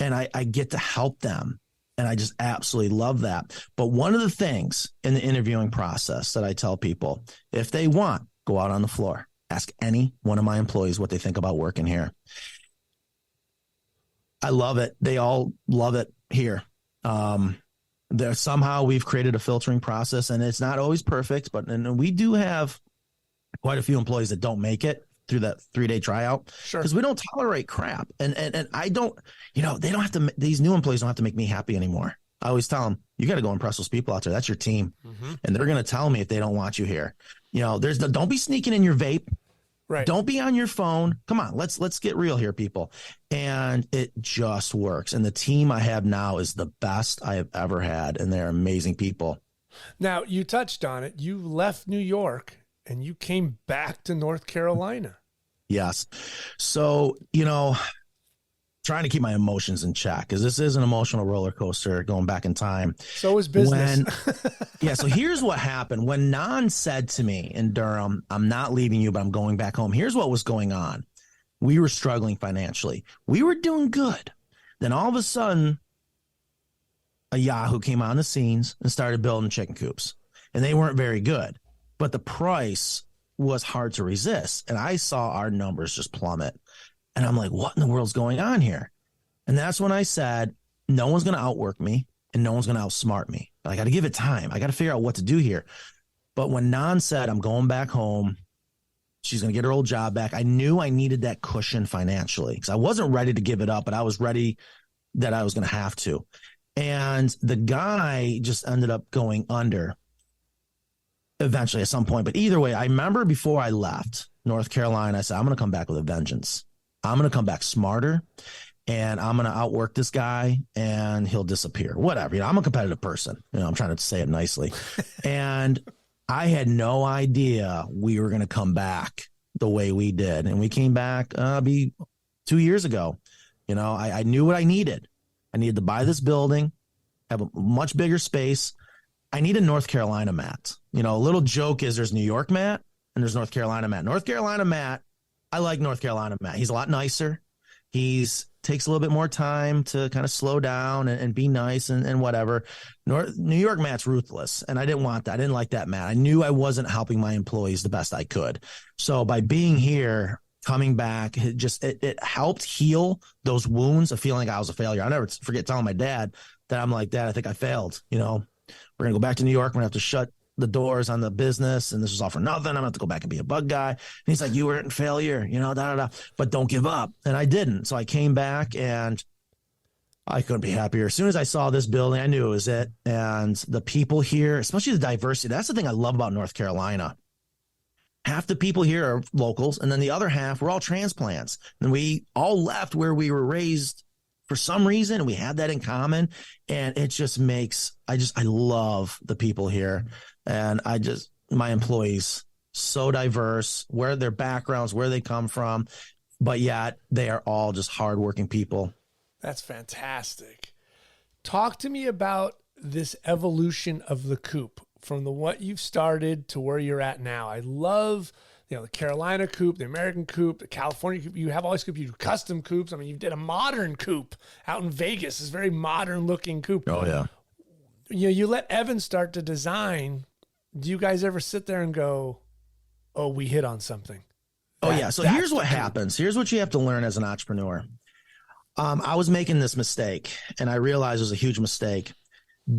And I get to help them. And I just absolutely love that. But one of the things in the interviewing process that I tell people, if they want, go out on the floor. Ask any one of my employees what they think about working here. I love it. They all love it here. Somehow we've created a filtering process, and it's not always perfect, and we do have quite a few employees that don't make it through that 3-day tryout. Sure. Because we don't tolerate crap. And I don't, they don't have to, these new employees don't have to make me happy anymore. I always tell them, you got to go impress those people out there. That's your team. Mm-hmm. And they're going to tell me if they don't want you here. Don't be sneaking in your vape. Right. Don't be on your phone. Come on, let's get real here, people. And it just works. And the team I have now is the best I have ever had. And they're amazing people. Now, you touched on it. You left New York and you came back to North Carolina. Yes. So, trying to keep my emotions in check, because this is an emotional roller coaster going back in time. So is business. So here's what happened. When Nan said to me in Durham, I'm not leaving you, but I'm going back home. Here's what was going on. We were struggling financially. We were doing good. Then all of a sudden, a Yahoo came on the scenes and started building chicken coops. And they weren't very good, but the price was hard to resist. And I saw our numbers just plummet. And I'm like, what in the world's going on here? And that's when I said, no one's going to outwork me and no one's going to outsmart me. But I got to give it time. I got to figure out what to do here. But when Nan said, I'm going back home, she's going to get her old job back, I knew I needed that cushion financially, because I wasn't ready to give it up, but I was ready that I was going to have to. And the guy just ended up going under eventually at some point. But either way, I remember before I left North Carolina, I said, I'm going to come back with a vengeance. I'm going to come back smarter, and I'm going to outwork this guy and he'll disappear. Whatever. I'm a competitive person. I'm trying to say it nicely. And I had no idea we were going to come back the way we did. And we came back 2 years ago. I knew what I needed. I needed to buy this building, have a much bigger space. I need a North Carolina mat. A little joke is there's New York mat and there's North Carolina mat. North Carolina mat I like North Carolina Matt. He's a lot nicer. He's takes a little bit more time to kind of slow down and be nice and whatever. New York Matt's ruthless, and I didn't want that. I didn't like that Matt. I knew I wasn't helping my employees the best I could. So by being here, coming back, it helped heal those wounds of feeling like I was a failure. I never forget telling my dad that I'm like, Dad, I think I failed. You know, we're going to go back to New York. We're going to have to shut the doors on the business, and this was all for nothing. I'm going to have to go back and be a bug guy. And he's like, you were in failure, you know, but don't give up. And I didn't. So I came back, and I couldn't be happier. As soon as I saw this building, I knew it was it. And the people here, especially the diversity, that's the thing I love about North Carolina. Half the people here are locals, and then the other half, we're all transplants. And we all left where we were raised for some reason, and we had that in common. And it just makes, I love the people here. And my employees, so diverse, where their backgrounds, where they come from, but yet they are all just hardworking people. That's fantastic. Talk to me about this evolution of the coop from what you've started to where you're at now. I love, the Carolina coop, the American coop, the California coop. You have all these coops. You do custom coops. I mean, you did a modern coop out in Vegas. This very modern looking coop. Oh yeah. You let Evan start to design. Do you guys ever sit there and go, oh, we hit on something? Oh yeah. So here's what happens. Here's what you have to learn as an entrepreneur. I was making this mistake, and I realized it was a huge mistake.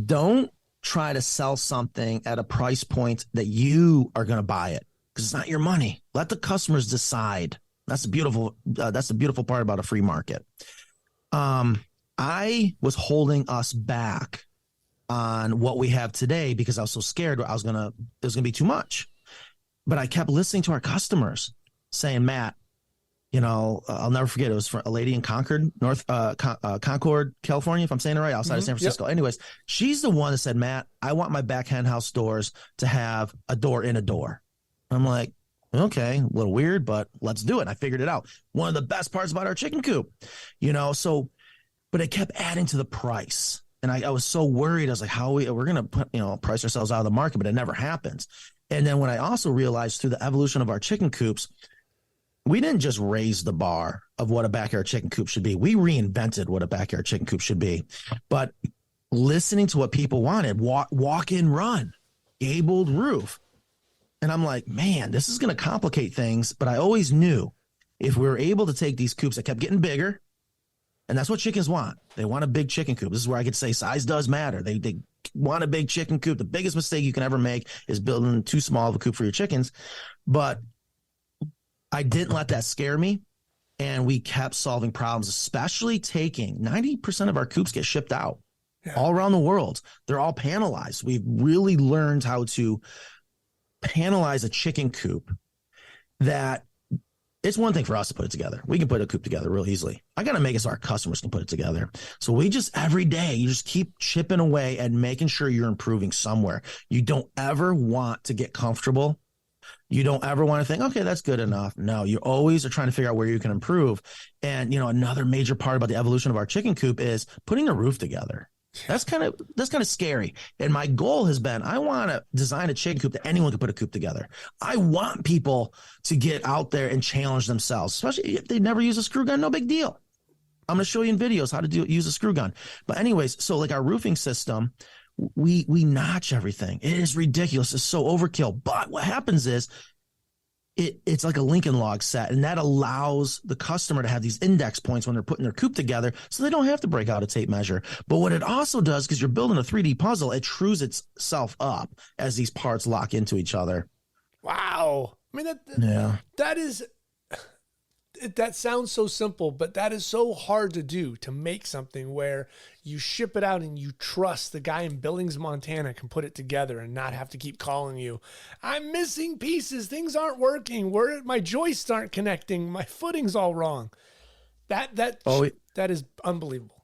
Don't try to sell something at a price point that you are going to buy it, because it's not your money. Let the customers decide. That's the beautiful part about a free market. I was holding us back on what we have today because I was so scared it was going to be too much. But I kept listening to our customers saying, Matt, I'll never forget. It was for a lady in Concord, Concord, California, if I'm saying it right, outside of San Francisco. Yep. Anyways, she's the one that said, Matt, I want my back hen house doors to have a door in a door. I'm like, okay, a little weird, but let's do it. And I figured it out. One of the best parts about our chicken coop, but it kept adding to the price. And I was so worried. I was like, we're going to put, price ourselves out of the market, but it never happens. And then when I also realized through the evolution of our chicken coops, we didn't just raise the bar of what a backyard chicken coop should be. We reinvented what a backyard chicken coop should be. But listening to what people wanted, walk in, run, gabled roof. And I'm like, man, this is going to complicate things. But I always knew if we were able to take these coops that kept getting bigger, and that's what chickens want. They want a big chicken coop. This is where I could say size does matter. They want a big chicken coop. The biggest mistake you can ever make is building too small of a coop for your chickens. But I didn't let that scare me, and we kept solving problems, especially taking 90% of our coops get shipped out all around the world. They're all panelized. We've really learned how to panelize a chicken coop that it's one thing for us to put it together. We can put a coop together real easily. I got to make it so our customers can put it together. So we just, every day, you just keep chipping away and making sure you're improving somewhere. You don't ever want to get comfortable. You don't ever want to think, okay, that's good enough. No, you always are trying to figure out where you can improve. And, another major part about the evolution of our chicken coop is putting a roof together. That's kind of scary. And my goal has been, I want to design a chicken coop that anyone can put a coop together. I want people to get out there and challenge themselves, especially if they never use a screw gun. No big deal. I'm going to show you in videos how to use a screw gun. But anyways, so like our roofing system, we notch everything. It is ridiculous. It's so overkill. But what happens is it's like a Lincoln log set, and that allows the customer to have these index points when they're putting their coop together, so they don't have to break out a tape measure. But what it also does, because you're building a 3D puzzle, it trues itself up as these parts lock into each other. Wow. I mean, that sounds so simple, but that is so hard to do, to make something where you ship it out and you trust the guy in Billings, Montana can put it together and not have to keep calling you. I'm missing pieces. Things aren't working. My joists aren't connecting. My footing's all wrong. That is unbelievable.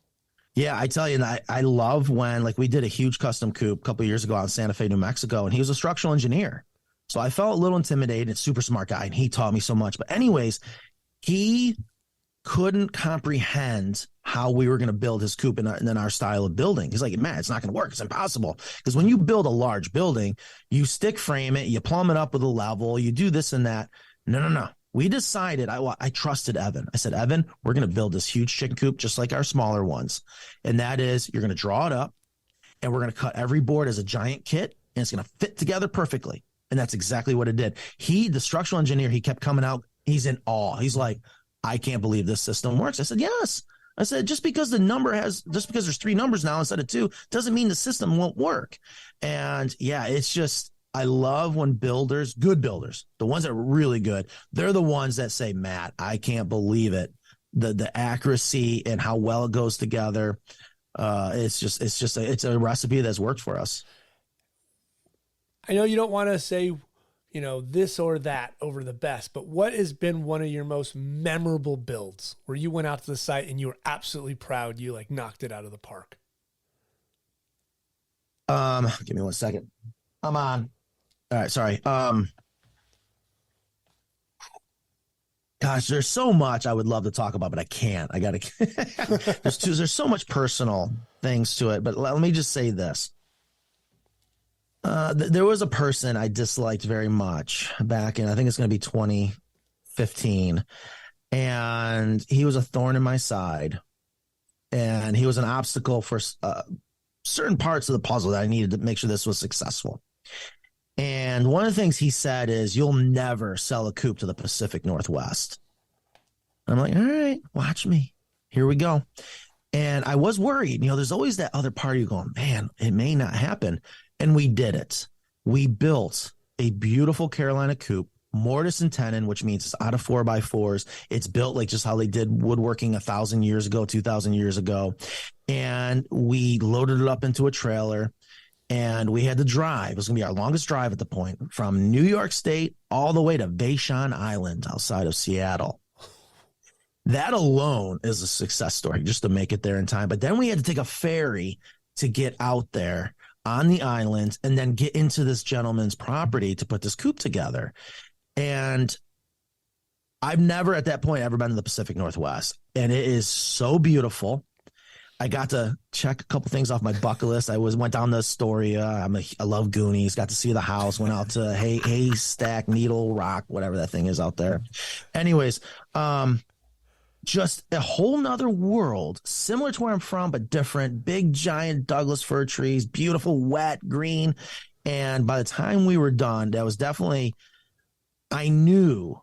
Yeah, I tell you, and I love when, like, we did a huge custom coop a couple of years ago out in Santa Fe, New Mexico, and he was a structural engineer. So I felt a little intimidated. It's a super smart guy, and he taught me so much. But anyways, he couldn't comprehend how we were going to build his coop and then our style of building. He's like, man, it's not going to work. It's impossible. Because when you build a large building, you stick frame it, you plumb it up with a level, you do this and that. No. we decided, I trusted Evan. I said, Evan, we're going to build this huge chicken coop just like our smaller ones. And that is, you're going to draw it up and we're going to cut every board as a giant kit and it's going to fit together perfectly. And that's exactly what it did. The structural engineer, he kept coming out. He's in awe. He's like, I can't believe this system works. I said, yes. I said, just because there's 3 numbers now instead of 2, doesn't mean the system won't work. And yeah, it's just, I love when good builders, the ones that are really good, they're the ones that say, Matt, I can't believe it. The accuracy and how well it goes together. It's a recipe that's worked for us. I know you don't want to say, this or that over the best, but what has been one of your most memorable builds where you went out to the site and you were absolutely proud you like knocked it out of the park? Give me 1 second. I'm on. All right, sorry. Gosh, there's so much I would love to talk about, but I can't. I gotta. There's so much personal things to it, but let me just say this. There was a person I disliked very much back in, I think it's going to be 2015, and he was a thorn in my side, and he was an obstacle for certain parts of the puzzle that I needed to make sure this was successful. And one of the things he said is, you'll never sell a coop to the Pacific Northwest. I'm like, all right, watch me. Here we go. And I was worried. There's always that other party going, man, it may not happen. And we did it. We built a beautiful Carolina coop, mortise and tenon, which means it's out of 4x4s. It's built like just how they did woodworking 1,000 years ago, 2,000 years ago. And we loaded it up into a trailer and we had to drive. It was going to be our longest drive at the point, from New York State all the way to Vashon Island outside of Seattle. That alone is a success story just to make it there in time. But then we had to take a ferry to get out there on the island and then get into this gentleman's property to put this coop together. And I've never at that point ever been to the Pacific Northwest, and it is so beautiful. I got to check a couple things off my bucket list. Went down to Astoria. I love Goonies. Got to see the house. Went out to Haystack, Needle Rock, whatever that thing is out there. Anyways, just a whole nother world, similar to where I'm from, but different. Big, giant Douglas fir trees, beautiful, wet, green. And by the time we were done, that was definitely, I knew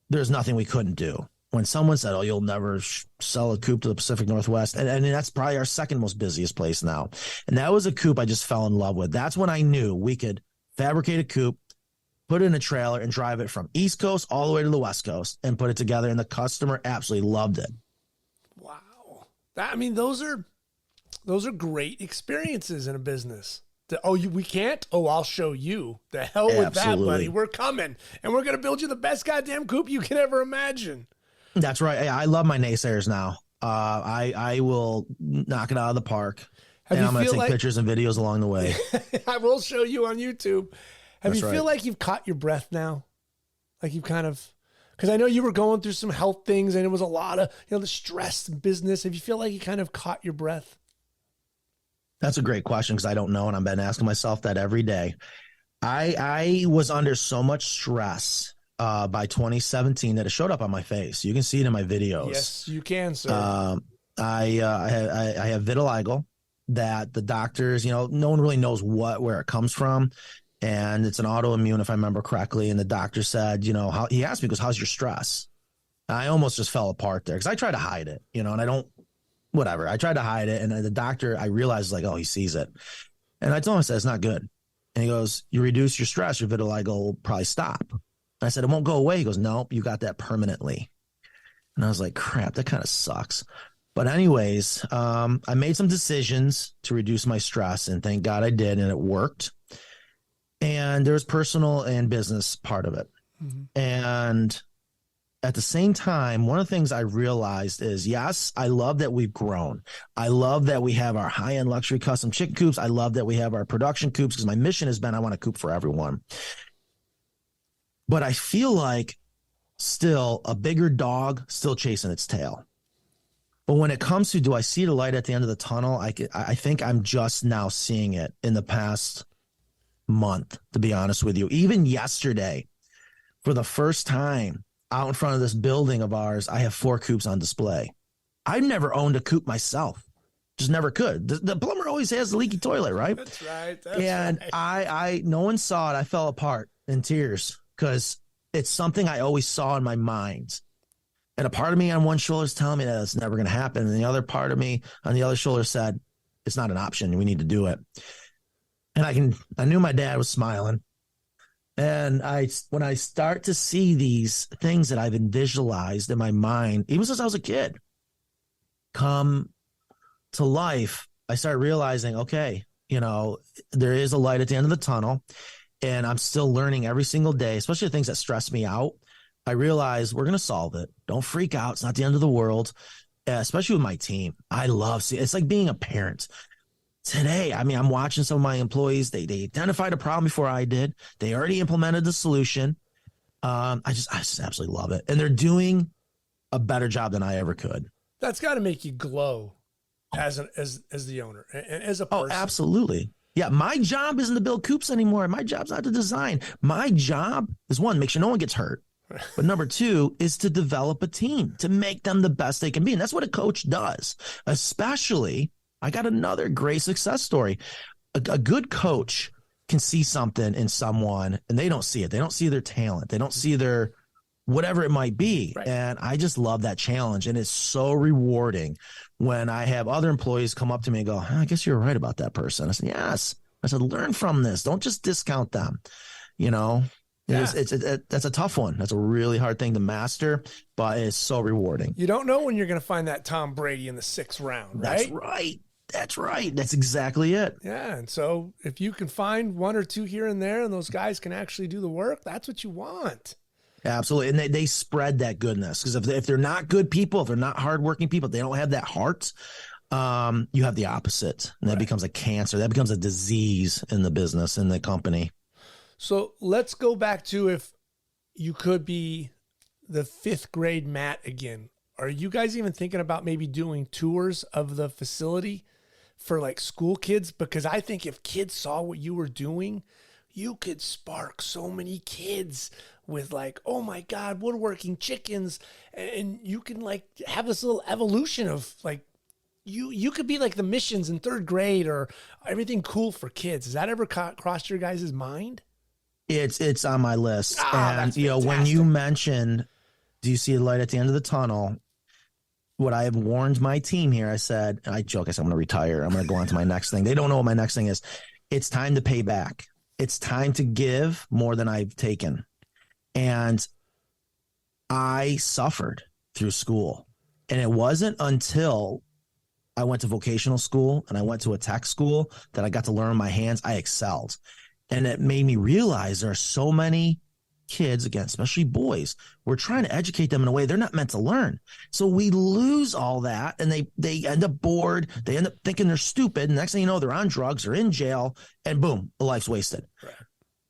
there's nothing we couldn't do. When someone said, oh, you'll never sell a coop to the Pacific Northwest. And that's probably our second most busiest place now. And that was a coop I just fell in love with. That's when I knew we could fabricate a coop, put it in a trailer, and drive it from East Coast all the way to the West Coast and put it together. And the customer absolutely loved it. Wow. Those are great experiences in a business. We can't? Oh, I'll show you. The hell with that, buddy. We're coming. And we're going to build you the best goddamn coop you can ever imagine. That's right. I love my naysayers now. I will knock it out of the park. And I'm going to take pictures and videos along the way. I will show you on YouTube. Feel like you've caught your breath now? Like you've kind of, because I know you were going through some health things and it was a lot of, the stress in business. Have you feel like you kind of caught your breath? That's a great question because I don't know. And I've been asking myself that every day. I was under so much stress by 2017 that it showed up on my face. You can see it in my videos. Yes, you can, sir. I have vitiligo that the doctors, no one really knows where it comes from. And it's an autoimmune, if I remember correctly. And the doctor said, he asked me, how's your stress? And I almost just fell apart there because I try to hide it, and I don't, whatever. I tried to hide it. And the doctor, I realized he sees it. And I told him, I said, it's not good. And he goes, you reduce your stress, your vitiligo will probably stop. And I said, it won't go away. He goes, nope, you got that permanently. And I was like, crap, that kind of sucks. But anyways, I made some decisions to reduce my stress, and thank God I did. And it worked. And there's personal and business part of it. Mm-hmm. And at the same time, one of the things I realized is, yes, I love that we've grown. I love that we have our high-end luxury custom chicken coops. I love that we have our production coops because my mission has been I want a coop for everyone. But I feel like still a bigger dog still chasing its tail. But when it comes to do I see the light at the end of the tunnel, I think I'm just now seeing it in the past month, to be honest with you. Even yesterday, for the first time, out in front of this building of ours, I have 4 coops on display. I've never owned a coop myself. Just never could. The plumber always has the leaky toilet, right? That's right. And I no one saw it. I fell apart in tears because it's something I always saw in my mind. And a part of me on one shoulder is telling me that it's never going to happen. And the other part of me on the other shoulder said, it's not an option. We need to do it. And I knew my dad was smiling. And when I start to see these things that I've been visualized in my mind, even since I was a kid, come to life, I start realizing, okay, there is a light at the end of the tunnel, and I'm still learning every single day, especially the things that stress me out. I realize we're going to solve it. Don't freak out. It's not the end of the world, especially with my team. I love seeing it's like being a parent. Today, I'm watching some of my employees. They identified a problem before I did. They already implemented the solution. I just absolutely love it. And they're doing a better job than I ever could. That's got to make you glow as the owner and as a person. Oh, absolutely. Yeah, my job isn't to build coops anymore. My job's not to design. My job is, 1, make sure no one gets hurt. But number 2 is to develop a team, to make them the best they can be. And that's what a coach does. Especially, I got another great success story. A good coach can see something in someone and they don't see it. They don't see their talent. They don't see their whatever it might be. Right. And I just love that challenge. And it's so rewarding when I have other employees come up to me and go, I guess you're right about that person. I said, yes. I said, learn from this. Don't just discount them. Yeah. That's a tough one. That's a really hard thing to master, but it's so rewarding. You don't know when you're going to find that Tom Brady in the 6th round, right? That's right. That's right. That's exactly it. Yeah. And so if you can find 1 or 2 here and there, and those guys can actually do the work, that's what you want. Absolutely. And they spread that goodness, because if they're not good people, if they're not hardworking people, they don't have that heart, you have the opposite. And that becomes a cancer. That becomes a disease in the business, in the company. So let's go back to, if you could be the 5th grade Matt again, are you guys even thinking about maybe doing tours of the facility for like school kids? Because I think if kids saw what you were doing, you could spark so many kids with like, oh my God, woodworking, chickens. And you can like have this little evolution of like, you could be like the missions in 3rd grade or everything cool for kids. Has that ever crossed your guys' mind? It's on my list. And fantastic. When you mentioned, do you see a light at the end of the tunnel? What I have warned my team here, I said, I'm going to retire. I'm going to go on to my next thing. They don't know what my next thing is. It's time to pay back. It's time to give more than I've taken. And I suffered through school. And it wasn't until I went to vocational school and I went to a tech school that I got to learn my hands. I excelled. And it made me realize there are so many kids, again, especially boys, we're trying to educate them in a way they're not meant to learn. So we lose all that, and they end up bored. They end up thinking they're stupid. And next thing you know, they're on drugs or in jail, and boom, the life's wasted. Right.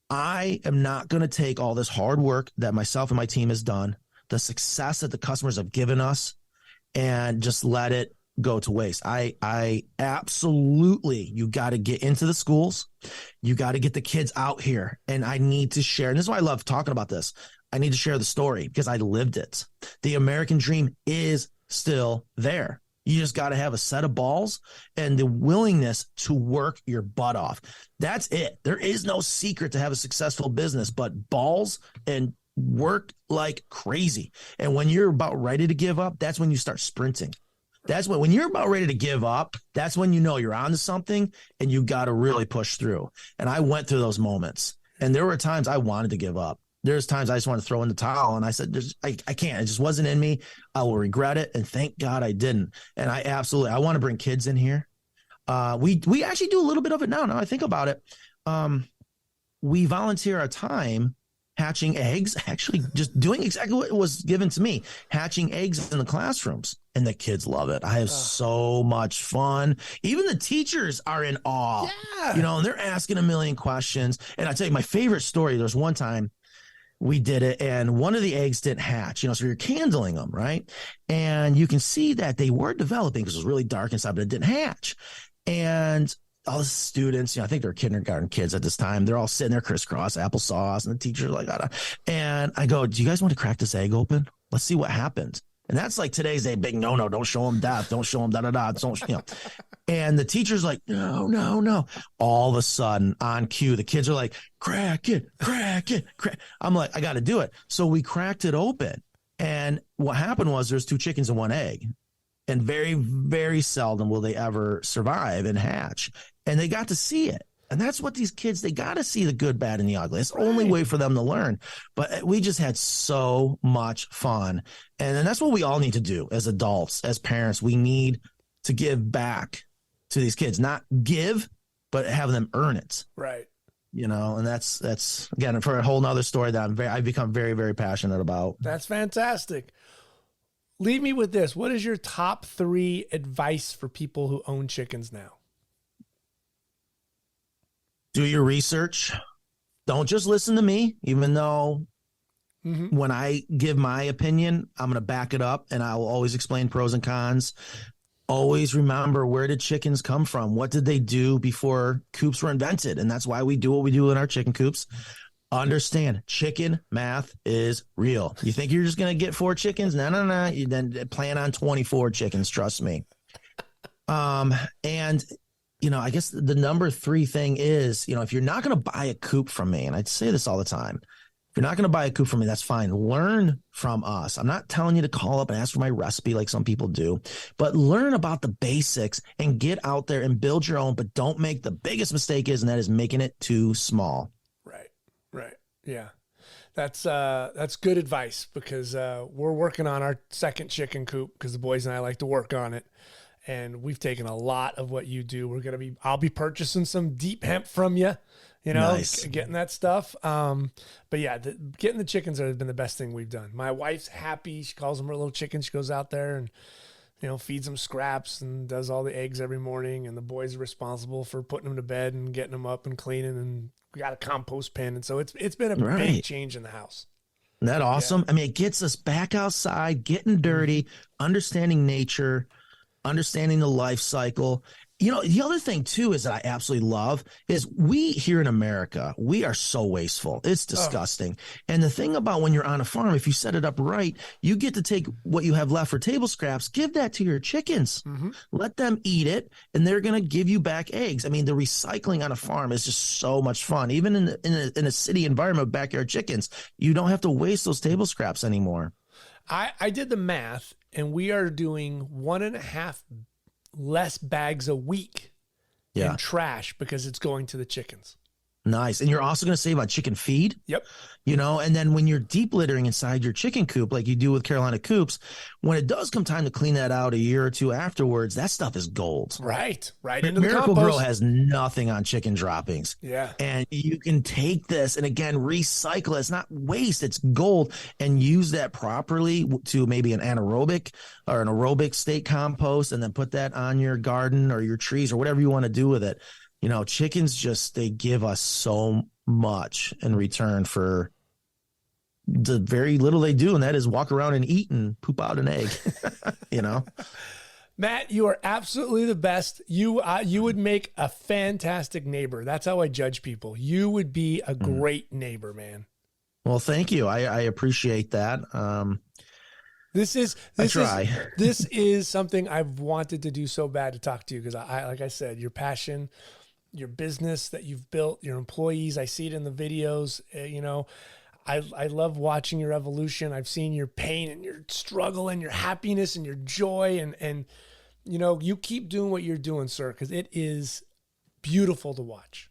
I am not going to take all this hard work that myself and my team has done, the success that the customers have given us, and just let it go to waste. I absolutely, you got to get into the schools. You got to get the kids out here, and I need to share. And this is why I love talking about this. I need to share the story because I lived it. The American dream is still there. You just got to have a set of balls and the willingness to work your butt off. That's it. There is no secret to have a successful business, but balls and work like crazy. And when you're about ready to give up, that's when you start sprinting. That's when you're about ready to give up, that's when you know you're onto something and you got to really push through. And I went through those moments, and there were times I wanted to give up. There's times I just wanted to throw in the towel, and I said, I can't. It just wasn't in me. I will regret it. And thank God I didn't. And I want to bring kids in here. We actually do a little bit of it now. Now I think about it. We volunteer our time hatching eggs, actually just doing exactly what was given to me, hatching eggs in the classrooms. And the kids love it. I have so much fun. Even the teachers are in awe, and they're asking a million questions. And I tell you, my favorite story, there's one time we did it and one of the eggs didn't hatch, so you're candling them, right? And you can see that they were developing because it was really dark inside, but it didn't hatch. And all the students, I think they're kindergarten kids at this time. They're all sitting there crisscross applesauce, and the teacher's like, and I go, do you guys want to crack this egg open? Let's see what happens. And that's like today's a big no. Don't show them death. Don't show them da-da-da. Don't. And the teacher's like, no. All of a sudden on cue, the kids are like, crack it. I'm like, I got to do it. So we cracked it open. And what happened was there's 2 chickens and 1 egg. And very, very seldom will they ever survive and hatch. And they got to see it. And that's what these kids, they got to see the good, bad, and the ugly. It's the only way for them to learn. But we just had so much fun. And then that's what we all need to do as adults, as parents. We need to give back to these kids, not give, but have them earn it. Right. And that's again, for a whole nother story that I've become very, very passionate about. That's fantastic. Leave me with this. What is your top 3 advice for people who own chickens now? Do your research. Don't just listen to me, even though when I give my opinion, I'm going to back it up and I will always explain pros and cons. Always remember, where did chickens come from? What did they do before coops were invented? And that's why we do what we do in our chicken coops. Understand, chicken math is real. You think you're just going to get 4 chickens? No. You then plan on 24 chickens. Trust me. And I guess the number 3 thing is, if you're not going to buy a coop from me, and I say this all the time, if you're not going to buy a coop from me, that's fine. Learn from us. I'm not telling you to call up and ask for my recipe like some people do, but learn about the basics and get out there and build your own, but don't make the biggest mistake and that is making it too small. Right. Yeah. That's good advice, because we're working on our second chicken coop because the boys and I like to work on it. And we've taken a lot of what you do. I'll be purchasing some deep hemp from you, nice. Getting that stuff. But yeah, getting the chickens has been the best thing we've done. My wife's happy. She calls them her little chickens. She goes out there and, feeds them scraps and does all the eggs every morning. And the boys are responsible for putting them to bed and getting them up and cleaning. And we got a compost bin. And so it's been a big change in the house. Isn't that awesome? Yeah. I mean, it gets us back outside, getting dirty, understanding nature, understanding the life cycle. The other thing too is that I absolutely love is we here in America, we are so wasteful. It's disgusting. And the thing about when you're on a farm, if you set it up right, you get to take what you have left for table scraps, give that to your chickens, let them eat it, and they're going to give you back eggs. I mean, the recycling on a farm is just so much fun. Even in a city environment with backyard chickens, you don't have to waste those table scraps anymore. I did the math, and we are doing 1.5 less bags a week in trash because it's going to the chickens. Nice. And you're also going to save on chicken feed. Yep. And then when you're deep littering inside your chicken coop, like you do with Carolina Coops, when it does come time to clean that out a year or 2 afterwards, that stuff is gold. Right into the Miracle compost. Grow has nothing on chicken droppings. Yeah. And you can take this and again, recycle it. It's not waste, it's gold, and use that properly to maybe an anaerobic or an aerobic state compost, and then put that on your garden or your trees or whatever you want to do with it. Chickens they give us so much in return for the very little they do. And that is walk around and eat and poop out an egg, Matt, you are absolutely the best. You would make a fantastic neighbor. That's how I judge people. You would be a great neighbor, man. Well, thank you. I appreciate that. This is something I've wanted to do so bad to talk to you, because I like I said, your passion, your business that you've built, your employees, I see it in the videos. I love watching your evolution. I've seen your pain and your struggle and your happiness and your joy, and you keep doing what you're doing, sir, because it is beautiful to watch.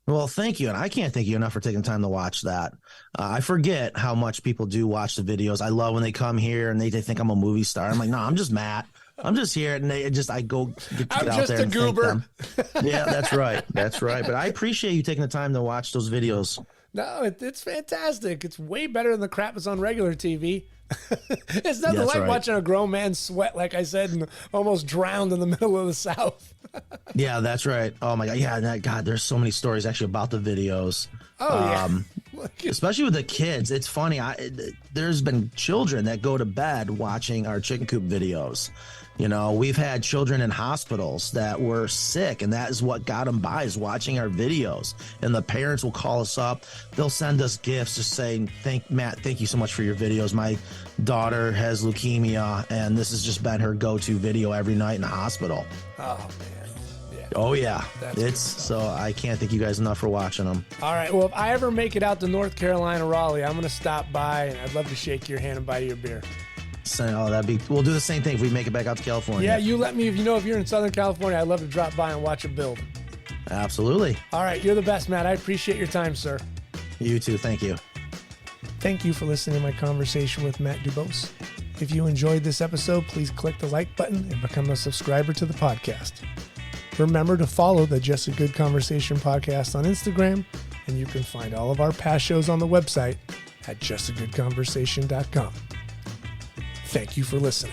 Well, thank you. And I can't thank you enough for taking time to watch that. I forget how much people do watch the videos. I love when they come here and they think I'm a movie star. I'm like, no, I'm just Matt. I'm just here. And I go get out there and thank them. Yeah, that's right. That's right. But I appreciate you taking the time to watch those videos. No, it's fantastic. It's way better than the crap that's on regular TV. It's nothing like watching a grown man sweat, like I said, and almost drowned in the middle of the South. Yeah, that's right. Oh my God. Yeah. God, there's so many stories actually about the videos. Oh, especially with the kids. It's funny. There's been children that go to bed watching our chicken coop videos. You know, we've had children in hospitals that were sick, and that is what got them by, is watching our videos. And the parents will call us up. They'll send us gifts just saying, Matt, thank you so much for your videos. My daughter has leukemia, and this has just been her go-to video every night in the hospital. Oh, man. Yeah. Oh, yeah. That's So I can't thank you guys enough for watching them. All right. Well, if I ever make it out to North Carolina, Raleigh, I'm going to stop by, and I'd love to shake your hand and buy you a beer. So, we'll do the same thing if we make it back out to California. Yeah, you let me, if you're in Southern California, I'd love to drop by and watch a build. Absolutely. All right, you're the best, Matt. I appreciate your time, sir. You too. Thank you. Thank you for listening to my conversation with Matt DuBoise. If you enjoyed this episode, please click the like button and become a subscriber to the podcast. Remember to follow the Just a Good Conversation podcast on Instagram, and you can find all of our past shows on the website at justagoodconversation.com. Thank you for listening.